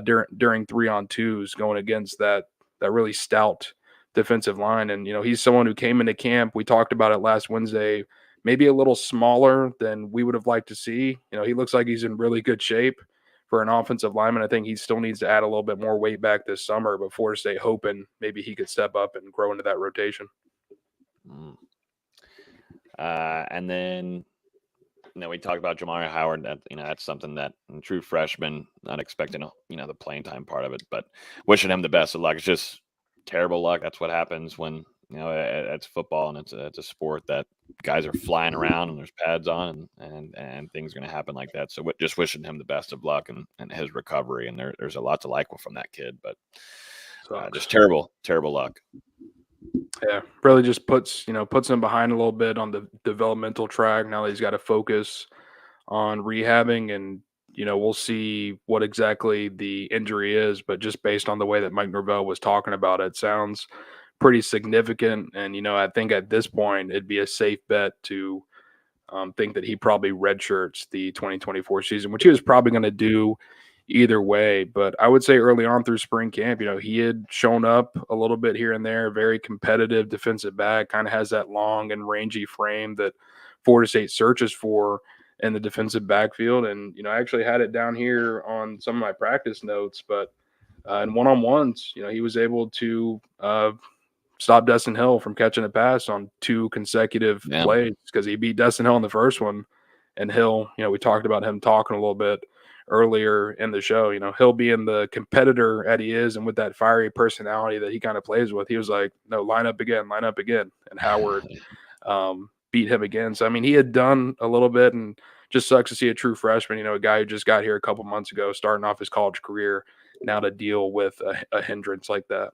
during 3-on-2s going against that really stout defensive line. And, he's someone who came into camp. We talked about it last Wednesday, maybe a little smaller than we would have liked to see. He looks like he's in really good shape for an offensive lineman. I think he still needs to add a little bit more weight back this summer before State hoping maybe he could step up and grow into that rotation. And then, we talked about Jamari Howard. That that's something that true freshman, not expecting the playing time part of it, but wishing him the best of luck. It's just terrible luck. That's what happens when it's football and it's a sport that guys are flying around and there's pads on and things are going to happen like that. So just wishing him the best of luck and his recovery. And there's a lot to like from that kid, but just terrible luck. Yeah, really just puts him behind a little bit on the developmental track. Now that he's got to focus on rehabbing, and we'll see what exactly the injury is. But just based on the way that Mike Norvell was talking about it, sounds pretty significant. And I think at this point it'd be a safe bet to think that he probably redshirts the 2024 season, which he was probably going to do either way. But I would say early on through spring camp, he had shown up a little bit here and there, very competitive defensive back, kind of has that long and rangy frame that Florida State searches for in the defensive backfield. And, I actually had it down here on some of my practice notes, but in one-on-ones, he was able to stop Dustin Hill from catching a pass on 2 consecutive plays because he beat Dustin Hill in the first one. And Hill, we talked about him talking a little bit earlier in the show. Hill being the competitor that he is and with that fiery personality that he kind of plays with, he was like, no, line up again. And Howard beat him again. So, I mean, he had done a little bit, and just sucks to see a true freshman, a guy who just got here a couple months ago, starting off his college career, now to deal with a hindrance like that.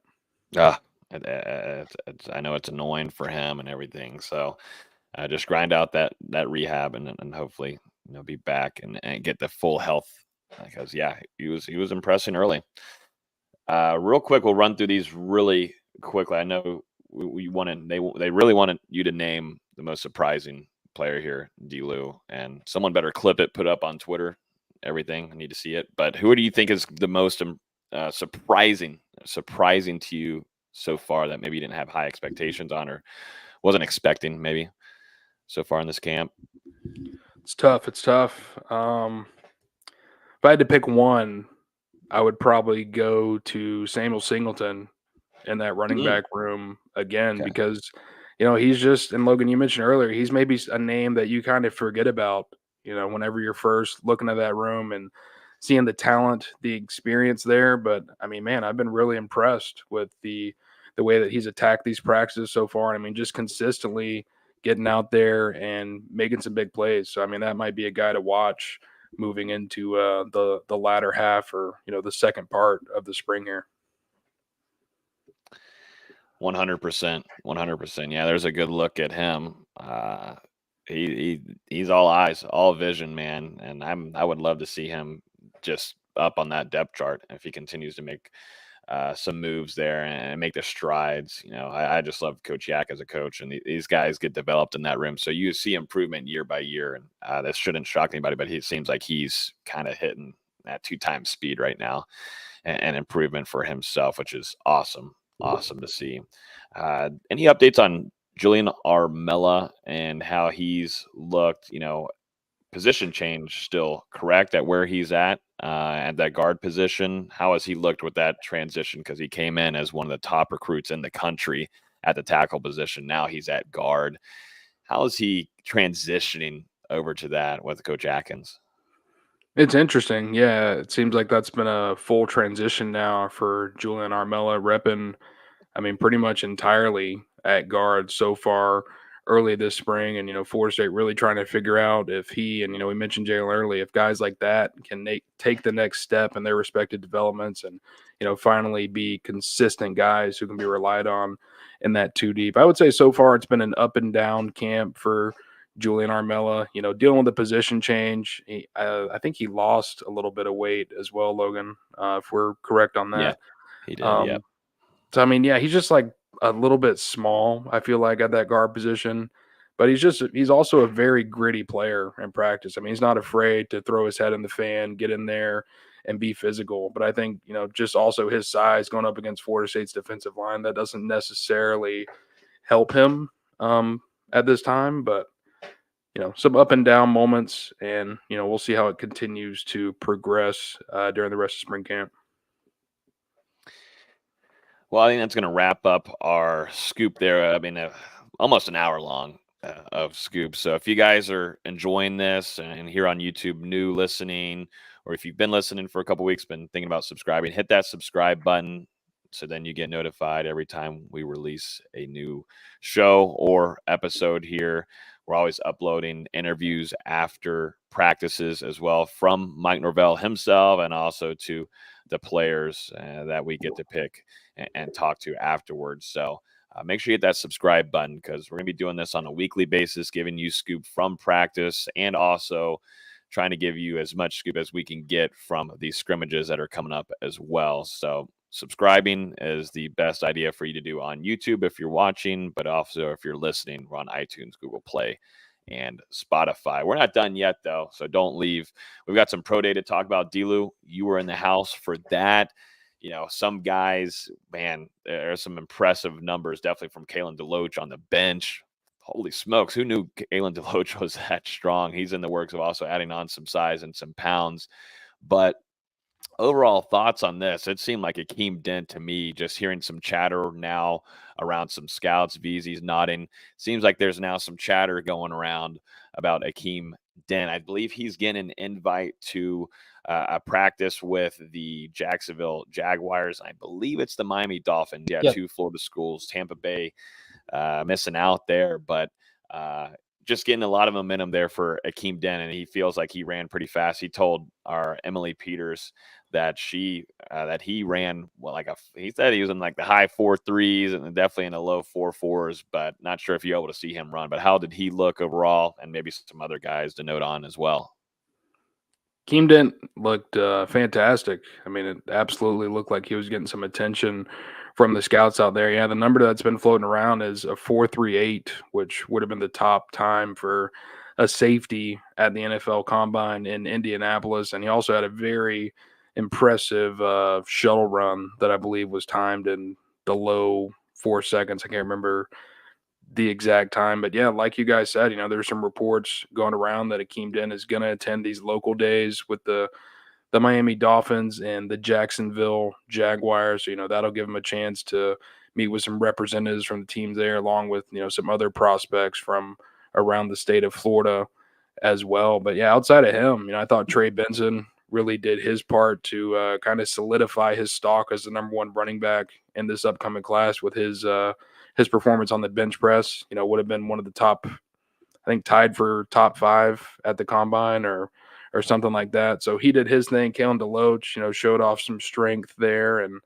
I know it's annoying for him and everything. So just grind out that rehab and hopefully be back and get the full health, because he was impressing early. Real quick, we'll run through these really quickly. I know they really wanted you to name the most surprising player here, D-Lou, and someone better clip it, put up on Twitter, everything. I need to see it. But who do you think is the most surprising to you so far that maybe you didn't have high expectations on or wasn't expecting maybe so far in this camp? It's tough. If I had to pick one, I would probably go to Samuel Singleton in that running back room again, because he's just, and Logan, you mentioned earlier, he's maybe a name that you kind of forget about, whenever you're first looking at that room and seeing the talent, the experience there. But I mean, man, I've been really impressed with the way that he's attacked these practices so far. I mean, just consistently getting out there and making some big plays. So, I mean, that might be a guy to watch moving into the latter half, or, the second part of the spring here. 100%. Yeah, there's a good look at him. He's all eyes, all vision, man. And I would love to see him just up on that depth chart if he continues to make some moves there and make the strides. I just love Coach Yak as a coach, and these guys get developed in that room. So you see improvement year by year, and that shouldn't shock anybody, but it seems like he's kind of hitting at 2 times speed right now, and improvement for himself, which is awesome to see. Any updates on Julian Armella and how he's looked? Position change still correct at where he's at that guard position. How has he looked with that transition? Because he came in as one of the top recruits in the country at the tackle position. Now he's at guard. How is he transitioning over to that with Coach Atkins? It's interesting. Yeah, it seems like that's been a full transition now for Julian Armella, repping, I mean, pretty much entirely at guard so far early this spring. And, Florida State really trying to figure out if he, and, we mentioned Jalen early, if guys like that can take the next step in their respective developments and, finally be consistent guys who can be relied on in that 2 deep. I would say so far it's been an up and down camp for Julian Armella, dealing with the position change. I think he lost a little bit of weight as well, Logan, if we're correct on that. Yeah, he did, yeah. So, I mean, yeah, he's just like a little bit small, I feel like, at that guard position. But he's also a very gritty player in practice. I mean, he's not afraid to throw his head in the fan, get in there, and be physical. But I think, just also his size going up against Florida State's defensive line, that doesn't necessarily help him at this time. But, some up and down moments, and, we'll see how it continues to progress during the rest of spring camp. Well, I think that's going to wrap up our scoop there. I mean, almost an hour long of scoop. So if you guys are enjoying this and here on YouTube, new listening, or if you've been listening for a couple weeks, been thinking about subscribing, hit that subscribe button so then you get notified every time we release a new show or episode here. We're always uploading interviews after practices as well from Mike Norvell himself, and also to the players that we get to pick and talk to afterwards. So make sure you hit that subscribe button, because we're going to be doing this on a weekly basis, giving you scoop from practice and also trying to give you as much scoop as we can get from these scrimmages that are coming up as well. So subscribing is the best idea for you to do on YouTube if you're watching, but also if you're listening, we're on iTunes, Google Play, and Spotify. We're not done yet, though, so don't leave. We've got some pro day to talk about. D-Lou, you were in the house for that. Some guys, man, there are some impressive numbers, definitely from Kalen DeLoach on the bench. Holy smokes, who knew Kalen DeLoach was that strong? He's in the works of also adding on some size and some pounds. But overall thoughts on this? It seemed like Akeem Dent to me, just hearing some chatter now around some scouts. VZ's nodding. Seems like there's now some chatter going around about Akeem Dent. I believe he's getting an invite to a practice with the Jacksonville Jaguars. I believe it's the Miami Dolphins. Yeah, Yep. 2 Florida schools. Tampa Bay missing out there, but just getting a lot of momentum there for Akeem Dent, and he feels like he ran pretty fast. He told our Emily Peters that he ran he said he was in like the high 4.3s and definitely in the low 4.4s, but not sure if you're able to see him run. But how did he look overall, and maybe some other guys to note on as well? Akeem Dent looked fantastic. I mean, it absolutely looked like he was getting some attention from the scouts out there. Yeah, the number that's been floating around is a 4.38, which would have been the top time for a safety at the NFL Combine in Indianapolis. And he also had a very impressive shuttle run that I believe was timed in the low 4 seconds. I can't remember the exact time, but yeah, like you guys said, there's some reports going around that Akeem Dent is going to attend these local days with the Miami Dolphins and the Jacksonville Jaguars. So, that'll give him a chance to meet with some representatives from the teams there, along with, some other prospects from around the state of Florida as well. But yeah, outside of him, I thought Trey Benson really did his part to kind of solidify his stock as the number 1 running back in this upcoming class with his performance on the bench press. Would have been one of the top, I think tied for top 5 at the combine or something like that. So he did his thing. Kalen DeLoach, showed off some strength there. And,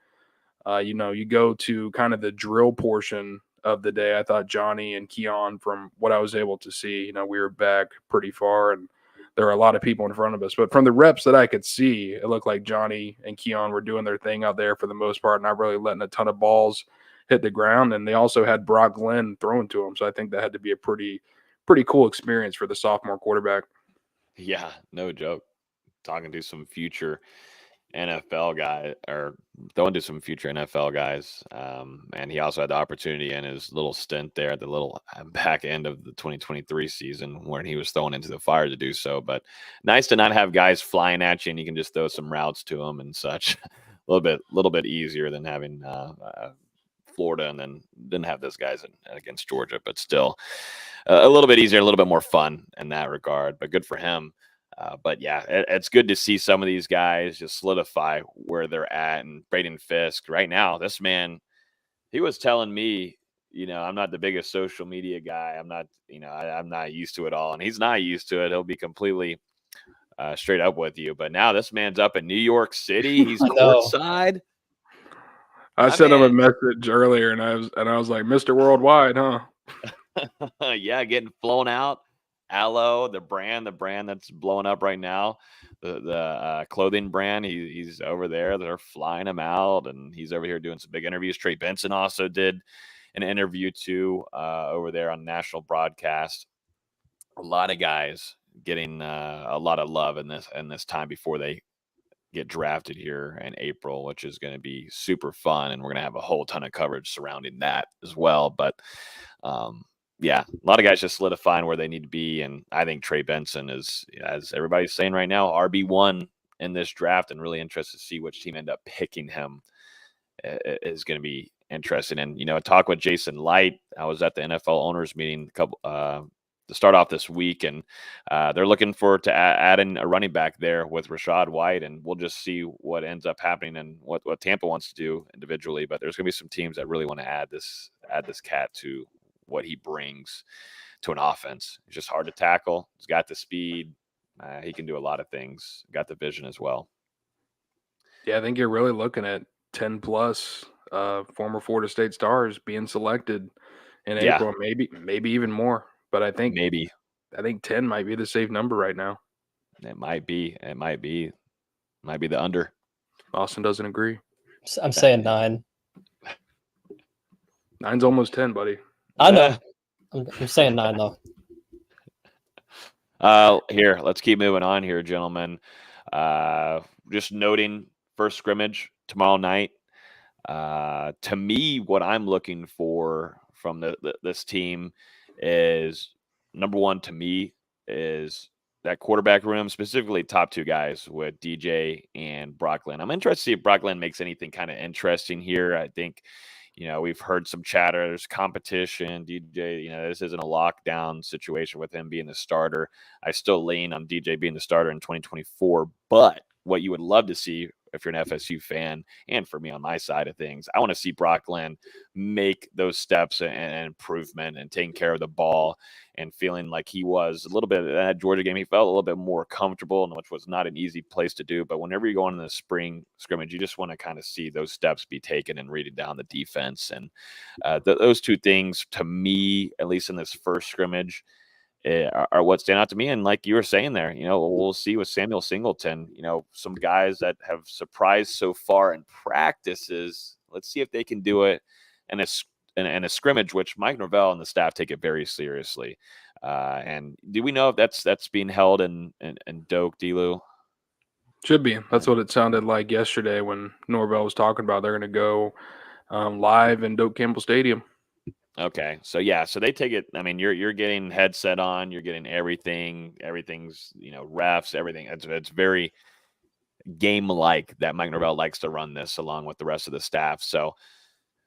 you go to kind of the drill portion of the day. I thought Johnny and Keon, from what I was able to see, we were back pretty far and there were a lot of people in front of us. But from the reps that I could see, it looked like Johnny and Keon were doing their thing out there for the most part, not really letting a ton of balls hit the ground. And they also had Brock Glenn throwing to him. So I think that had to be a pretty cool experience for the sophomore quarterback. Yeah, no joke. Talking to some future NFL guy, or throwing to some future NFL guys. And he also had the opportunity in his little stint there at the little back end of the 2023 season when he was thrown into the fire to do so. But nice to not have guys flying at you and you can just throw some routes to them and such. A little bit easier than having Florida and then didn't have those guys against Georgia, but still a little bit easier, a little bit more fun in that regard, but good for him. But yeah, it's good to see some of these guys just solidify where they're at. And Braden Fisk right now, this man, he was telling me, I'm not the biggest social media guy. I'm not, I'm not used to it all. And he's not used to it. He'll be completely straight up with you. But now this man's up in New York City. He's courtside. I sent him a message earlier and I was like, Mr. Worldwide, huh? Yeah, getting flown out. Aloe, the brand that's blowing up right now, the clothing brand. He's over there. They're flying him out, and he's over here doing some big interviews. Trey Benson also did an interview too over there on national broadcast. A lot of guys getting a lot of love in this time before they get drafted here in April, which is going to be super fun, and we're going to have a whole ton of coverage surrounding that as well. But yeah, a lot of guys just solidifying where they need to be. And I think Trey Benson is, as everybody's saying right now, RB1 in this draft, and really interested to see which team end up picking him is going to be interesting. And, talk with Jason Light. I was at the NFL owners meeting to start off this week, and they're looking to add in a running back there with Rachaad White, and we'll just see what ends up happening and what Tampa wants to do individually. But there's going to be some teams that really want to add this cat to what he brings to an offense. He's just hard to tackle. He's got the speed. He can do a lot of things. Got the vision as well. Yeah, I think you're really looking at 10 plus former Florida State stars being selected in April, maybe even more. But I think 10 might be the safe number right now. It might be the under. Austin doesn't agree. I'm saying 9. 9's almost 10, buddy. I know. I'm saying 9 though. Here, let's keep moving on here, gentlemen. Just noting first scrimmage tomorrow night. To me, what I'm looking for from this team is number one. To me, is that quarterback room, specifically top two guys with DJ and Brock Lynn. I'm interested to see if Brock Lynn makes anything kind of interesting here. I think, we've heard some chatter. There's competition. DJ, this isn't a lockdown situation with him being the starter. I still lean on DJ being the starter in 2024. But what you would love to see, if you're an FSU fan, and for me on my side of things, I want to see Brock Lynn make those steps and improvement and taking care of the ball and feeling like he was a little bit in that Georgia game. He felt a little bit more comfortable, which was not an easy place to do. But whenever you go on in the spring scrimmage, you just want to kind of see those steps be taken and reading down the defense. And those two things, to me, at least in this first scrimmage, are what stand out to me. And like you were saying there, we'll see with Samuel Singleton, some guys that have surprised so far in practices. Let's see if they can do it in a scrimmage, which Mike Norvell and the staff take it very seriously. And do we know if that's being held in Doak, D-Lou? Should be. That's what it sounded like yesterday when Norvell was talking about they're going to go live in Doak Campbell Stadium. Okay. So yeah, so they take it. I mean, you're getting headset on, you're getting everything's, refs, everything. It's very game-like that Mike Norvell likes to run this along with the rest of the staff. So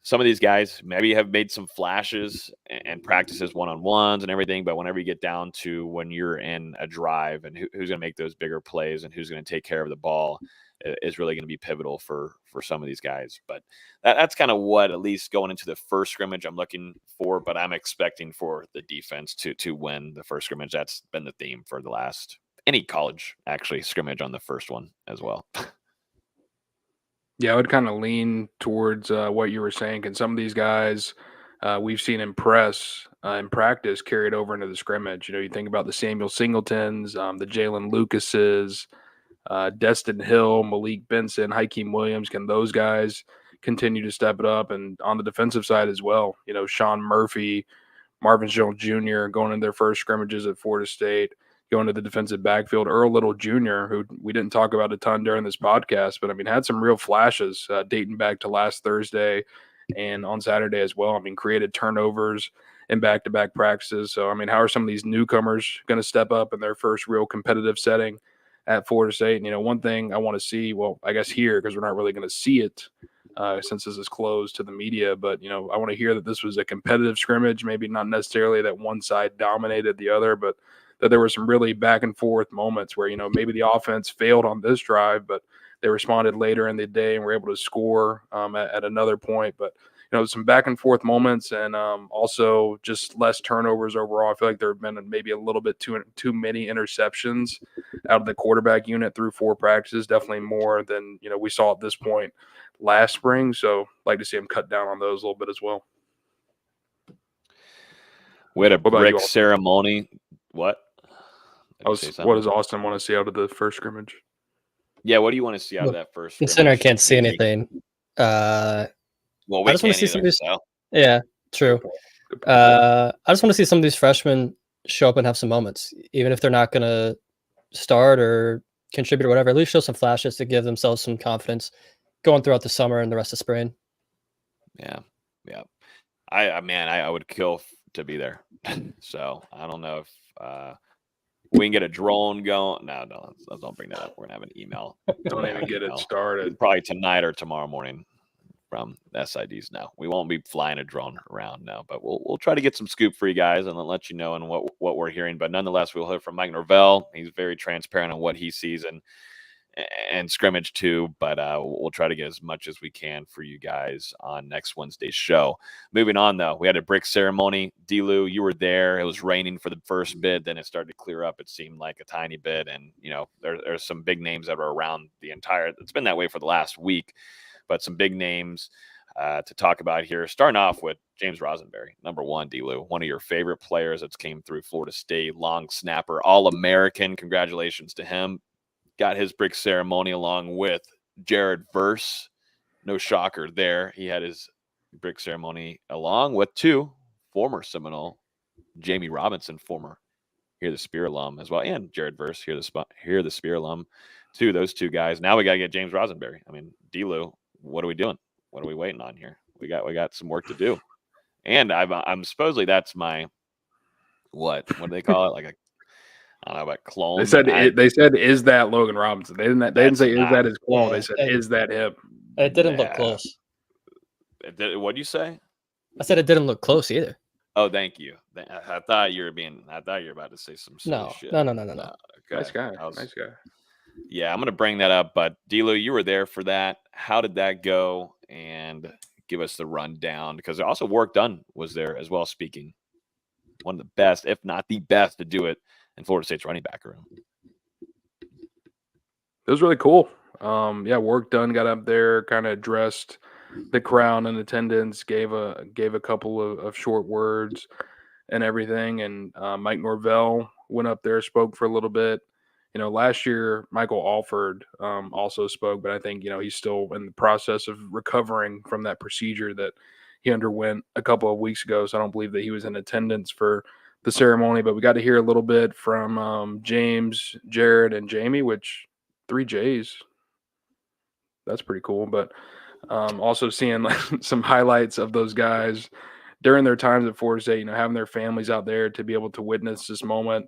some of these guys maybe have made some flashes and practices one-on-ones and everything, but whenever you get down to when you're in a drive and who's going to make those bigger plays and who's going to take care of the ball is really going to be pivotal for some of these guys. But that's kind of what, at least going into the first scrimmage, I'm looking for, but I'm expecting for the defense to win the first scrimmage. That's been the theme for the last any college, actually, scrimmage on the first one as well. Yeah, I would kind of lean towards what you were saying. Can some of these guys we've seen impress in practice carry it over into the scrimmage? You think about the Samuel Singletons, the Jalen Lucases, Destin Hill, Malik Benson, Hakeem Williams. Can those guys continue to step it up? And on the defensive side as well, Sean Murphy, Marvin Jones Jr. going in their first scrimmages at Florida State, going to the defensive backfield. Earl Little Jr., who we didn't talk about a ton during this podcast, but had some real flashes dating back to last Thursday and on Saturday as well. Created turnovers in back-to-back practices. So, how are some of these newcomers going to step up in their first real competitive setting at Florida State? And, one thing I want to see, well, I guess here, because we're not really going to see it since this is closed to the media, but, I want to hear that this was a competitive scrimmage, maybe not necessarily that one side dominated the other, but that there were some really back and forth moments where, maybe the offense failed on this drive, but they responded later in the day and were able to score at another point. But, some back and forth moments and also just less turnovers overall. I feel like there have been maybe a little bit too many interceptions out of the quarterback unit through 4 practices, definitely more than, we saw at this point last spring. So I'd like to see them cut down on those a little bit as well. We had a brick ceremony. What? What does Austin want to see out of the first scrimmage? Yeah, what do you want to see out of that first scrimmage? Considering I can't see anything. Well, we I just want to see either, some of these. So. Yeah, true. I just want to see some of these freshmen show up and have some moments, even if they're not going to start or contribute or whatever. At least show some flashes to give themselves some confidence going throughout the summer and the rest of spring. Yeah. I would kill to be there. So I don't know if we can get a drone going. No, don't bring that up. We're gonna have an email. Don't even get it started. Probably tonight or tomorrow morning from SIDs. No, we won't be flying a drone around now, but we'll try to get some scoop for you guys and let you know and what we're hearing. But nonetheless, we'll hear from Mike Norvell. He's very transparent on what he sees and scrimmage too, but we'll try to get as much as we can for you guys on next Wednesday's show. Moving on, though, we had a brick ceremony. D-Lou, you were there. It was raining for the first bit, then it started to clear up. It seemed like a tiny bit, and there's some big names that were around the entire. It's been that way for the last week, but some big names to talk about here. Starting off with James Rosenberry, number one, D-Lou, one of your favorite players that's came through Florida State, long snapper, All-American. Congratulations to him. Got his brick ceremony along with Jared Verse. No shocker there. He had his brick ceremony along with 2 former Seminole, Jamie Robinson, former here the Spear alum as well, and Jared Verse here the Spear alum, too. Those two guys. Now we got to get James Rosenberry. I mean, D-Lou, what are we doing? What are we waiting on here? We got some work to do. And I'm supposedly that's my what do they call it? Like a I don't know about clone. They said is that Logan Robinson? They didn't say is that his clone. Yeah, they said is that him? It didn't look close. What'd you say? I said it didn't look close either. Oh, thank you. I thought you were about to say some silly shit. No. Okay. Nice guy. Nice guy. Yeah, I'm gonna bring that up. But D-Lou, you were there for that. How did that go? And give us the rundown, because also Warwick Dunn was there as well, speaking. One of the best, if not the best, to do it in Florida State's running back room. It was really cool. Warwick Dunn got up there, kind of addressed the crowd in attendance, gave a couple of short words and everything. And Mike Norvell went up there, spoke for a little bit. Last year, Michael Alford also spoke, but I think, he's still in the process of recovering from that procedure that he underwent a couple of weeks ago. So I don't believe that he was in attendance for the ceremony, but we got to hear a little bit from James, Jared, and Jamie, which 3 J's. That's pretty cool. But also seeing some highlights of those guys during their times at Florida State, having their families out there to be able to witness this moment.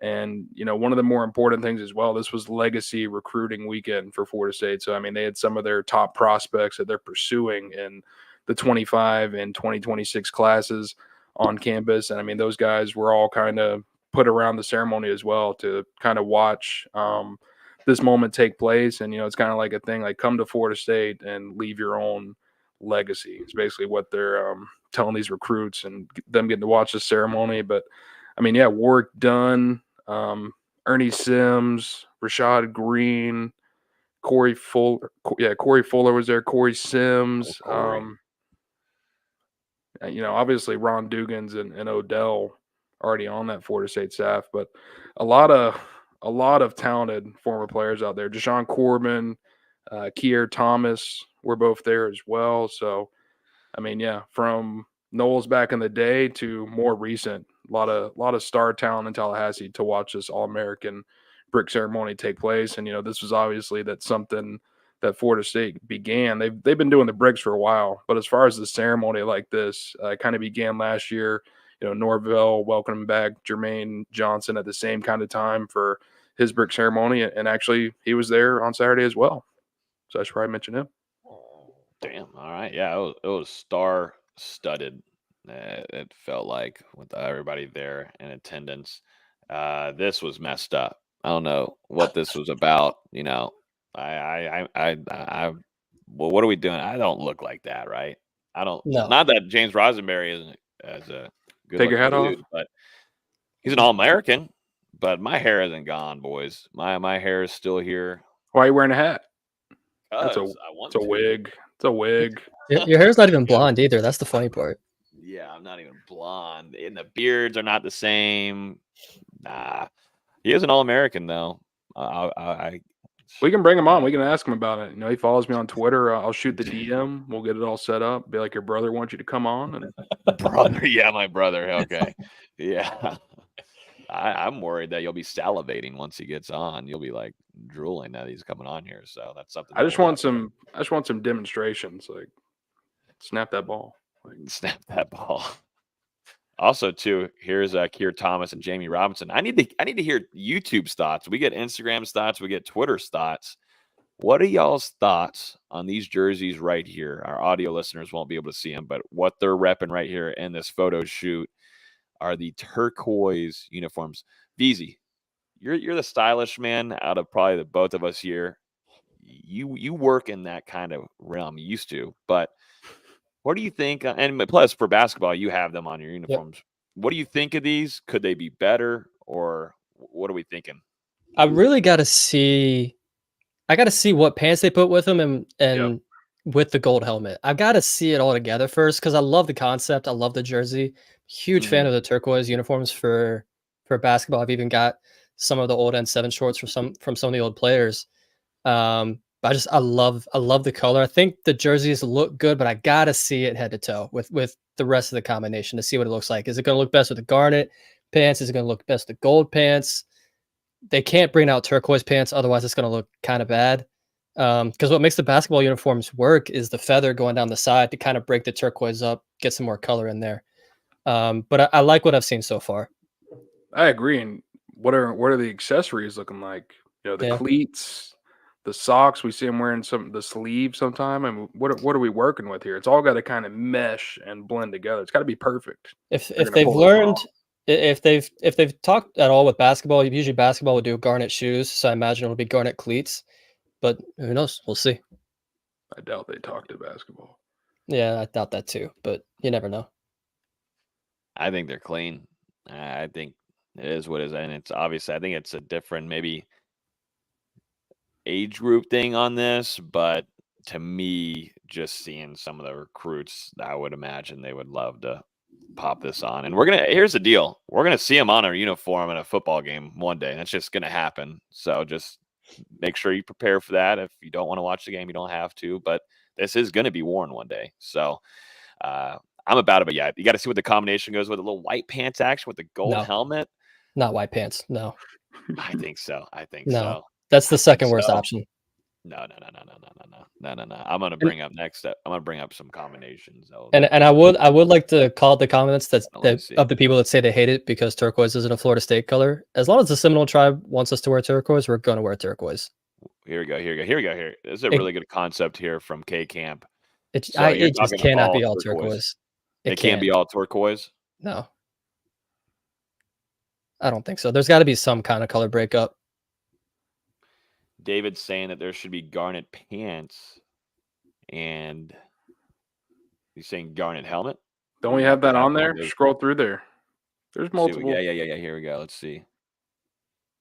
And, one of the more important things as well, this was legacy recruiting weekend for Florida State. So, I mean, they had some of their top prospects that they're pursuing in the 25 and 2026 classes on campus. And, I mean, those guys were all kind of put around the ceremony as well to kind of watch this moment take place. And, it's kind of like a thing like come to Florida State and leave your own legacy. It's basically what they're telling these recruits and them getting to watch the ceremony. But, I mean, yeah, Warwick Dunn, Ernie Sims, Rashad Green, Corey Fuller. Corey Fuller was there. Corey Sims. Obviously Ron Dugans and Odell already on that Florida State staff, but a lot of talented former players out there. Deshaun Corbin, Kier Thomas were both there as well. So, I mean, yeah, from Knowles back in the day to more recent, a lot of star talent in Tallahassee to watch this All-American brick ceremony take place. And, this was obviously that's something that Florida State began. They've been doing the bricks for a while, but as far as the ceremony like this, kind of began last year. Norvell welcoming back Jermaine Johnson at the same kind of time for his brick ceremony, and actually he was there on Saturday as well. So I should probably mention him. Damn. All right. Yeah, it was star-studded. It felt like with everybody there in attendance. This was messed up. I don't know what this was about. Well, what are we doing? I don't look like that, right? I don't. No. Not that James Rosenberry isn't as a good Take your hat dude, off. but he's an All-American. But my hair isn't gone, boys. My hair is still here. Why are you wearing a hat? It's It's a wig. It's a wig. Your hair's not even blonde either. That's the funny part. Yeah, I'm not even blonde. And the beards are not the same. Nah. He is an All-American, though. We can bring him on. We can ask him about it. He follows me on Twitter. I'll shoot the DM. We'll get it all set up. Be like, your brother wants you to come on. And brother, yeah, my brother. Okay, yeah. I'm worried that you'll be salivating once he gets on. You'll be like drooling that he's coming on here. So that's something. I just want some demonstrations. Like, snap that ball. Snap that ball. Also, too, here's Kier Thomas and Jamie Robinson. I need to hear YouTube's thoughts. We get Instagram's thoughts. We get Twitter's thoughts. What are y'all's thoughts on these jerseys right here? Our audio listeners won't be able to see them, but what they're repping right here in this photo shoot are the turquoise uniforms. VZ, you're the stylish man out of probably the both of us here. You work in that kind of realm. You used to, but what do you think? And plus, for basketball, you have them on your uniforms. Yep. What do you think of these? Could they be better, or what are we thinking? I really got to see. I got to see what pants they put with them and yep. With the gold helmet. I've got to see it all together first because I love the concept. I love the jersey. Huge fan of the turquoise uniforms for basketball. I've even got some of the old N7 shorts from some of the old players. I love the color. I think the jerseys look good, but I gotta see it head to toe with the rest of the combination to see what it looks like. Is it going to look best with the garnet, pants? Is it going to look best with gold pants? They can't bring out turquoise pants, otherwise it's going to look kind of bad. Because what makes the basketball uniforms work is the feather going down the side to kind of break the turquoise up, get some more color in there. But I like what I've seen so far. I agree. And what are the accessories looking like? The cleats, the socks. We see them wearing the sleeves sometime. I mean, what are we working with here? It's all got to kind of mesh and blend together. It's got to be perfect. If they've learned, if they've talked at all with basketball, usually basketball would do garnet shoes. So I imagine it'll be garnet cleats. But who knows? We'll see. I doubt they talk to basketball. Yeah, I doubt that too. But you never know. I think they're clean. I think it is what it is, and it's obviously I think it's a different maybe age group thing on this, but to me, just seeing some of the recruits, I would imagine they would love to pop this on. And here's the deal. We're gonna see them on a uniform in a football game one day. That's just gonna happen. So just make sure you prepare for that. If you don't want to watch the game, you don't have to, but this is gonna be worn one day. So I'm about it, but yeah, you got to see what the combination goes with. A little white pants action with the gold helmet. Not white pants. No. I think so. No. That's the second worst option. No. I'm gonna bring up next. I'm gonna bring up some combinations. And I would like to call out the comments that of the people that say they hate it because turquoise isn't a Florida State color. As long as the Seminole tribe wants us to wear turquoise, we're gonna wear turquoise. Here we go. This is a really good concept here from K Camp. It just cannot be all turquoise. It can't be all turquoise. No, I don't think so. There's got to be some kind of color breakup. David's saying that there should be garnet pants, and he's saying garnet helmet. Don't we have that on there? Scroll through there. There's multiple. Yeah. Here we go. Let's see.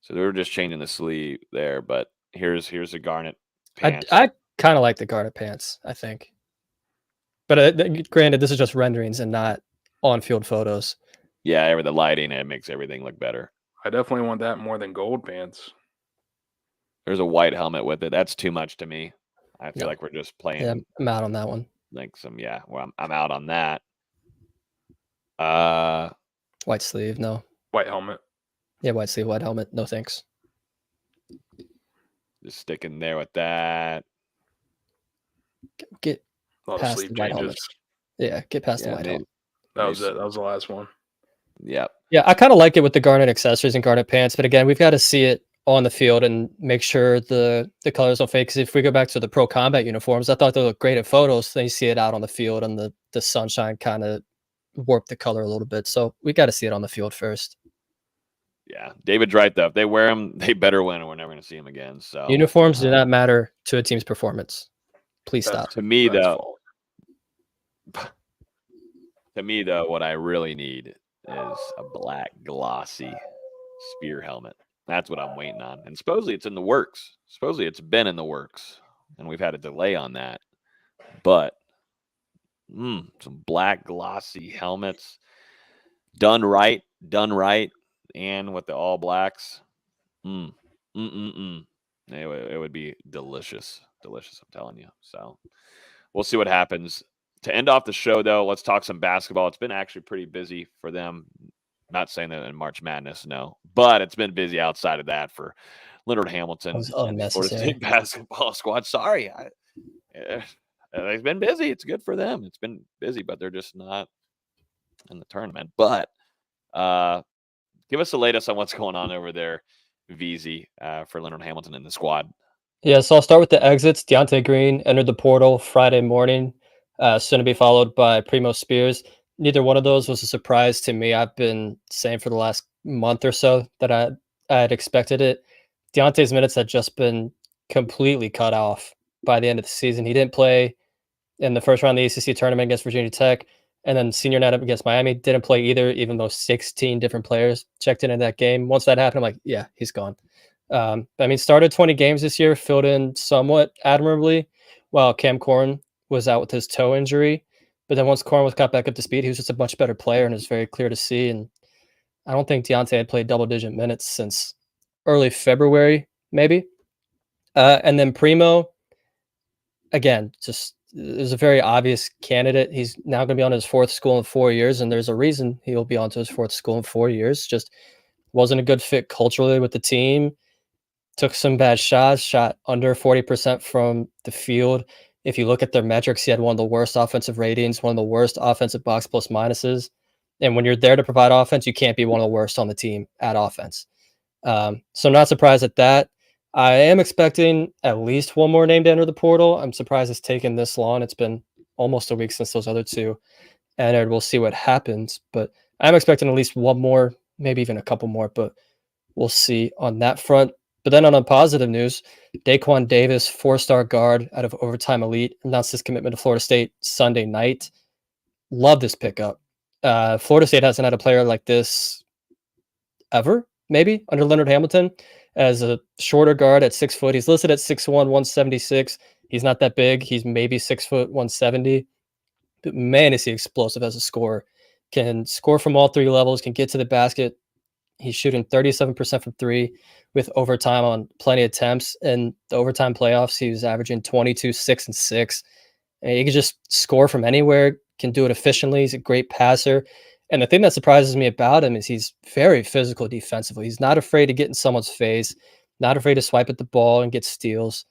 So they were just changing the sleeve there, but here's the garnet pants. I kind of like the garnet pants, I think. But granted, this is just renderings and not on-field photos. Yeah, the lighting, it makes everything look better. I definitely want that more than gold pants. There's a white helmet with it. That's too much to me. I feel like we're just playing. Yeah, I'm out on that one. Well, I'm out on that. White sleeve, no. White helmet. Yeah, white sleeve, white helmet. No thanks. Just sticking there with that. Get past the white helmets. Yeah, get past the white helmet. That was it. That was the last one. Yep. Yeah, I kind of like it with the garnet accessories and garnet pants, but again, we've got to see it on the field and make sure the colors don't fade. Because if we go back to the pro combat uniforms, I thought they looked great in photos. Then you see it out on the field, and the sunshine kind of warped the color a little bit. So we got to see it on the field first. Yeah, David's right though. If they wear them, they better win, or we're never going to see them again. So uniforms do not matter to a team's performance. Please stop. To me, though, what I really need is a black glossy spear helmet. That's what I'm waiting on. And supposedly it's in the works. Supposedly it's been in the works, and we've had a delay on that. But some black glossy helmets done right, and with the all blacks, it would be delicious. I'm telling you. So we'll see what happens. To end off the show, though, let's talk some basketball. It's been actually pretty busy for them. Not saying that in March Madness, no, but it's been busy outside of that for Leonard Hamilton and Florida State basketball squad. Sorry, they've been busy. It's good for them. It's been busy, but they're just not in the tournament. But give us the latest on what's going on over there, VZ, for Leonard Hamilton and the squad. Yeah, so I'll start with the exits. Deontay Green entered the portal Friday morning, soon to be followed by Primo Spears. Neither one of those was a surprise to me. I've been saying for the last month or so that I had expected it. Deontay's minutes had just been completely cut off by the end of the season. He didn't play in the first round of the ACC tournament against Virginia Tech, and then senior night up against Miami. Didn't play either, even though 16 different players checked in that game. Once that happened, I'm like, yeah, he's gone. Started 20 games this year, filled in somewhat admirably, while Cam Corn was out with his toe injury. But then once Corn was got back up to speed, he was just a much better player, and it's very clear to see. And I don't think Deontay had played double-digit minutes since early February, maybe. And then Primo, again, just is a very obvious candidate. He's now going to be on his 4th school in 4 years, and there's a reason he'll be on to his 4th school in 4 years. Just wasn't a good fit culturally with the team. Took some bad shots, shot under 40% from the field. If you look at their metrics, he had one of the worst offensive ratings, one of the worst offensive box plus minuses. And when you're there to provide offense, you can't be one of the worst on the team at offense. So not surprised at that. I am expecting at least one more name to enter the portal. I'm surprised it's taken this long. It's been almost a week since those other two entered. We'll see what happens, but I'm expecting at least one more, maybe even a couple more, but we'll see on that front. But then on a positive news, Daquan Davis, 4-star guard out of Overtime Elite, announced his commitment to Florida State Sunday night. Love this pickup. Florida State hasn't had a player like this ever, maybe, under Leonard Hamilton, as a shorter guard at 6 foot. He's listed at 6'1", 176. He's not that big. He's maybe 6 foot, 170. But man, is he explosive as a scorer. Can score from all 3 levels, can get to the basket. He's shooting 37% from 3 with overtime on plenty of attempts. In the overtime playoffs, he was averaging 22, 6, and 6. And he can just score from anywhere, can do it efficiently. He's a great passer. And the thing that surprises me about him is he's very physical defensively. He's not afraid to get in someone's face, not afraid to swipe at the ball and get steals.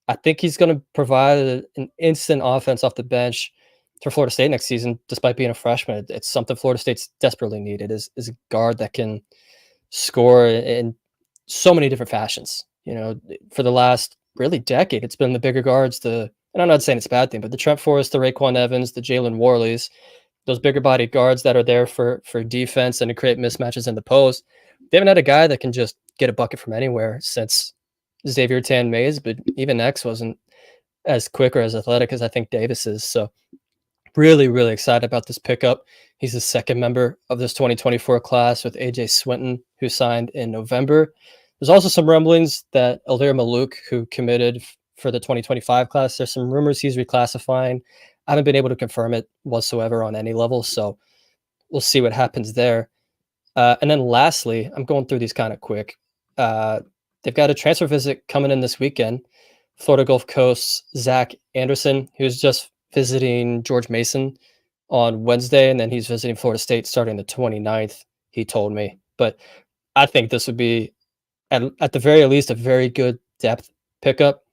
I think he's going to provide an instant offense off the bench for Florida State next season, despite being a freshman. It's something Florida State's desperately needed is a guard that can score in so many different fashions. You know, for the last really decade, it's been the bigger guards, and I'm not saying it's a bad thing, but the Trent Forrest, the Raekwon Evans, the Jalen Worleys, those bigger body guards that are there for defense and to create mismatches in the post. They haven't had a guy that can just get a bucket from anywhere since Xavier Tan Mays, but even X wasn't as quick or as athletic as I think Davis is. So really, really excited about this pickup. He's the second member of this 2024 class with AJ Swinton, who signed in November. There's also some rumblings that Alir Malouk, who committed for the 2025 class, there's some rumors he's reclassifying. I haven't been able to confirm it whatsoever on any level, so we'll see what happens there. And then lastly, I'm going through these kind of quick. They've got a transfer visit coming in this weekend. Florida Gulf Coast's Zach Anderson, who's just visiting George Mason on Wednesday, and then he's visiting Florida State starting the 29th, he told me. But I think this would be, at the very least, a very good depth pickup.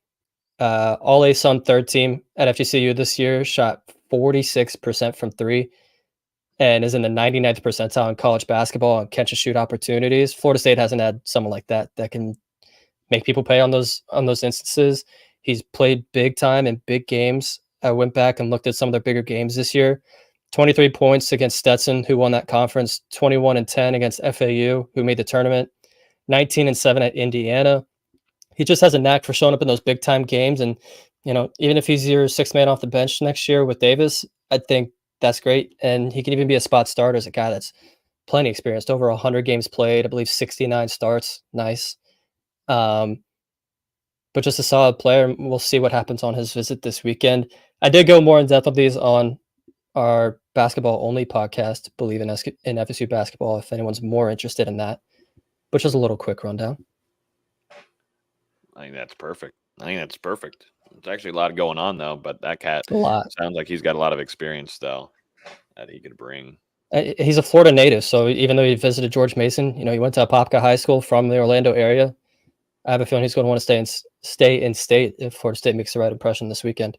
All ASUN third team at FGCU this year, shot 46% from 3 and is in the 99th percentile in college basketball on catch and shoot opportunities. Florida State hasn't had someone like that can make people pay on those instances. He's played big time in big games. I went back and looked at some of their bigger games this year. 23 points against Stetson, who won that conference. 21-10 against FAU, who made the tournament. 19-7 at Indiana. He just has a knack for showing up in those big time games. And, you know, even if he's your 6th man off the bench next year with Davis, I think that's great. And he can even be a spot starter as a guy that's plenty experienced, over 100 games played, I believe 69 starts. Nice. But just a solid player. We'll see what happens on his visit this weekend. I did go more in depth of these on our basketball only podcast, Believe in FSU Basketball, if anyone's more interested in that. But just a little quick rundown. I think that's perfect. There's actually a lot going on, though, but that cat sounds like he's got a lot of experience, though, that he could bring. He's a Florida native, so even though he visited George Mason, you know, he went to Apopka High School from the Orlando area. I have a feeling he's going to want to stay in state if Florida State makes the right impression this weekend.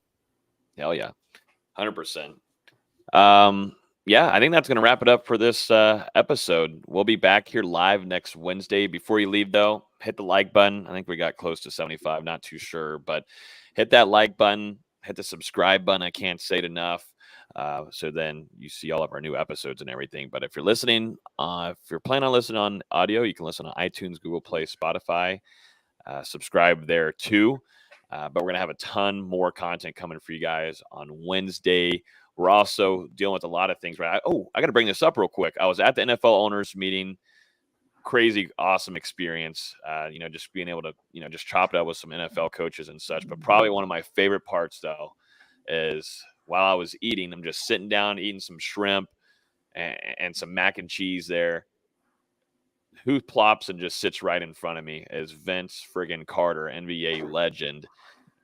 Hell yeah, 100%. Yeah, I think that's going to wrap it up for this episode. We'll be back here live next Wednesday. Before you leave, though, hit the like button. I think we got close to 75, not too sure, but hit that like button, hit the subscribe button. I can't say it enough. So then you see all of our new episodes and everything. But if you're listening, if you're planning on listening on audio, you can listen on iTunes, Google Play, Spotify. Subscribe there too. But we're going to have a ton more content coming for you guys on Wednesday. We're also dealing with a lot of things, right? I got to bring this up real quick. I was at the NFL owners meeting. Crazy, awesome experience. Just being able to, just chop it up with some NFL coaches and such. But probably one of my favorite parts, though, is while I was eating, I'm just sitting down, eating some shrimp and some mac and cheese there. Who plops and just sits right in front of me is Vince friggin' Carter, NBA legend.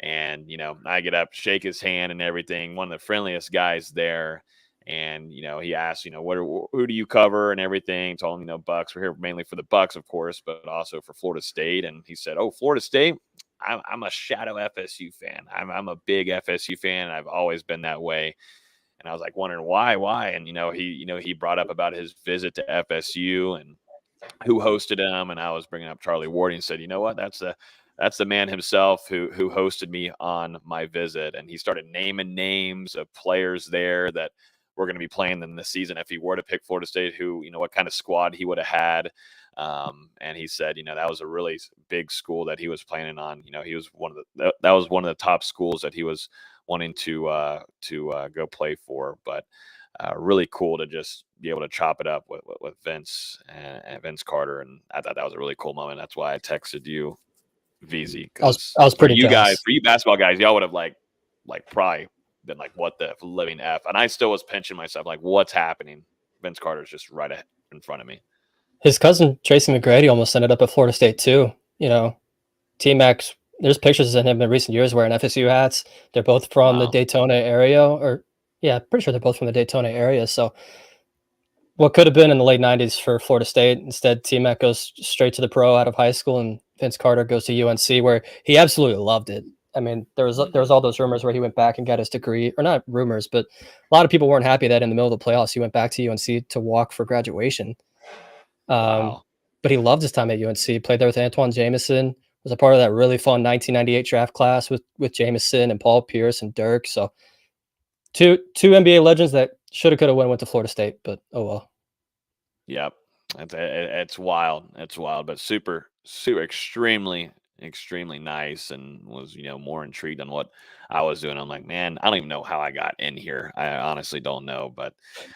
And, I get up, shake his hand and everything, one of the friendliest guys there. And, he asked, who do you cover and everything? Told him, Bucks. We're here mainly for the Bucks, of course, but also for Florida State. And he said, "Oh, Florida State. I'm a shadow FSU fan. I'm a big FSU fan. And I've always been that way." And I was like wondering why. And, he brought up about his visit to FSU and who hosted him. And I was bringing up Charlie Ward, and he said, "You know what? That's the man himself who hosted me on my visit." And he started naming names of players there that were going to be playing in the season if he were to pick Florida State, who, what kind of squad he would have had. And he said, that was a really big school that he was planning on. He was that was one of the top schools that he was wanting to go play for. But really cool to just be able to chop it up with Vince and Vince Carter. And I thought that was a really cool moment. That's why I texted you, VZ, because I was pretty for you basketball guys, y'all would have like probably been like, what the living F? And I still was pinching myself, like, what's happening? Vince Carter's just right in front of me. His cousin Tracy McGrady almost ended up at Florida State too. T-Mac, there's pictures of him in recent years wearing FSU hats. They're both from the Daytona area, pretty sure they're both from the Daytona area. So what could have been in the late 90s for Florida State, instead T-Mac goes straight to the pro out of high school, and Vince Carter goes to UNC, where he absolutely loved it. I mean, there was all those rumors where he went back and got his degree, or not rumors, but a lot of people weren't happy that in the middle of the playoffs he went back to UNC to walk for graduation. Wow. But he loved his time at UNC. Played there with Antoine Jameson. Was a part of that really fun 1998 draft class with Jameson and Paul Pierce and Dirk. So two NBA legends that should have, could have went to Florida State, but oh well. Yep, it's wild. It's wild, but super extremely nice, and was more intrigued on what I was doing. I'm like, man, I don't even know how I got in here. I honestly don't know. But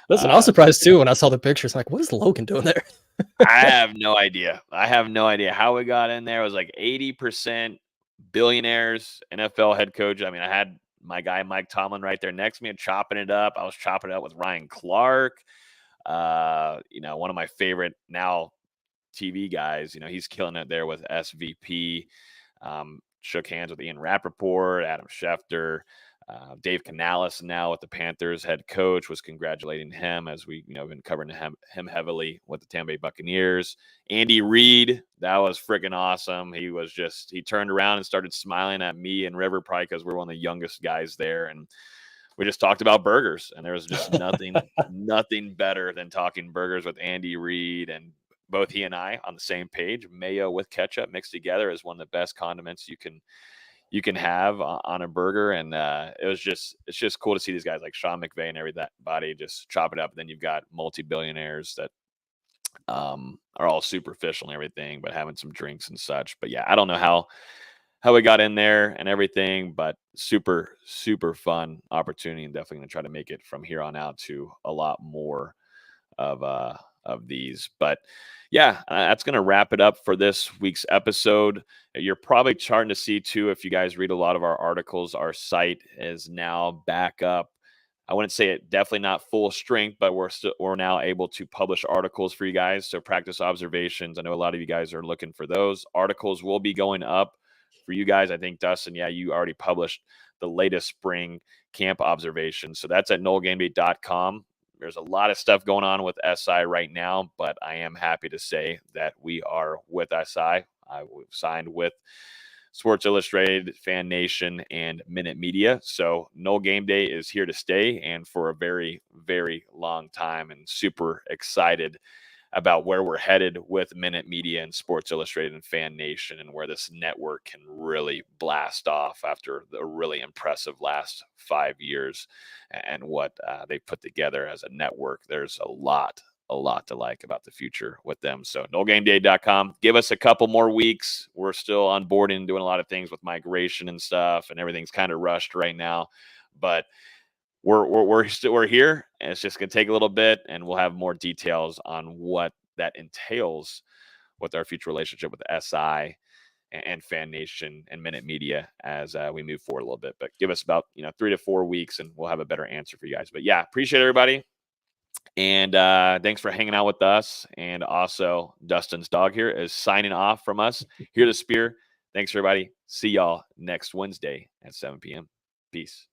listen, I was surprised too when I saw the pictures. I'm like, what is Logan doing there? I have no idea. How we got in there. It was like 80% billionaires, NFL head coach. I mean, I had my guy Mike Tomlin right there next to me and chopping it up. I was chopping it up with Ryan Clark. One of my favorite now TV guys. He's killing it there with SVP. Shook hands with Ian Rappaport, Adam Schefter. Dave Canales, now with the Panthers head coach, was congratulating him, as we been covering him heavily with the Tampa Bay Buccaneers. Andy Reid, that was freaking awesome. He turned around and started smiling at me and River, probably because we're one of the youngest guys there, and we just talked about burgers, and there was just nothing better than talking burgers with Andy Reid. And both he and I on the same page. Mayo with ketchup mixed together is one of the best condiments you can have on a burger. And it's just cool to see these guys like Sean McVay and everybody just chop it up. And then you've got multi-billionaires that are all superficial and everything, but having some drinks and such. But yeah, I don't know how we got in there and everything, but super fun opportunity, and definitely going to try to make it from here on out to a lot more of these. But yeah, that's going to wrap it up for this week's episode. You're probably starting to see too, if you guys read a lot of our articles, our site is now back up. I wouldn't say it definitely not full strength, but we're now able to publish articles for you guys. So practice observations. I know a lot of you guys are looking for those. Articles will be going up for you guys. I think, Dustin, yeah, you already published the latest spring camp observations. So that's at NoleGameDay.com. There's a lot of stuff going on with SI right now, but I am happy to say that we are with SI. We've signed with Sports Illustrated, Fan Nation, and Minute Media. So No Game Day is here to stay, and for a very, very long time, and super excited about where we're headed with Minute Media and Sports Illustrated and Fan Nation, and where this network can really blast off after the really impressive last 5 years and what they put together as a network. There's a lot to like about the future with them. So NoleGameDay.com. Give us a couple more weeks. We're still onboarding and doing a lot of things with migration and stuff, and everything's kind of rushed right now, but we're here, and it's just going to take a little bit, and we'll have more details on what that entails with our future relationship with SI and Fan Nation and Minute Media as we move forward a little bit. But give us about 3 to 4 weeks, and we'll have a better answer for you guys. But yeah, appreciate everybody, and thanks for hanging out with us. And also, Dustin's dog here is signing off from us here at the Spear. Thanks, everybody. See y'all next Wednesday at 7 p.m. Peace.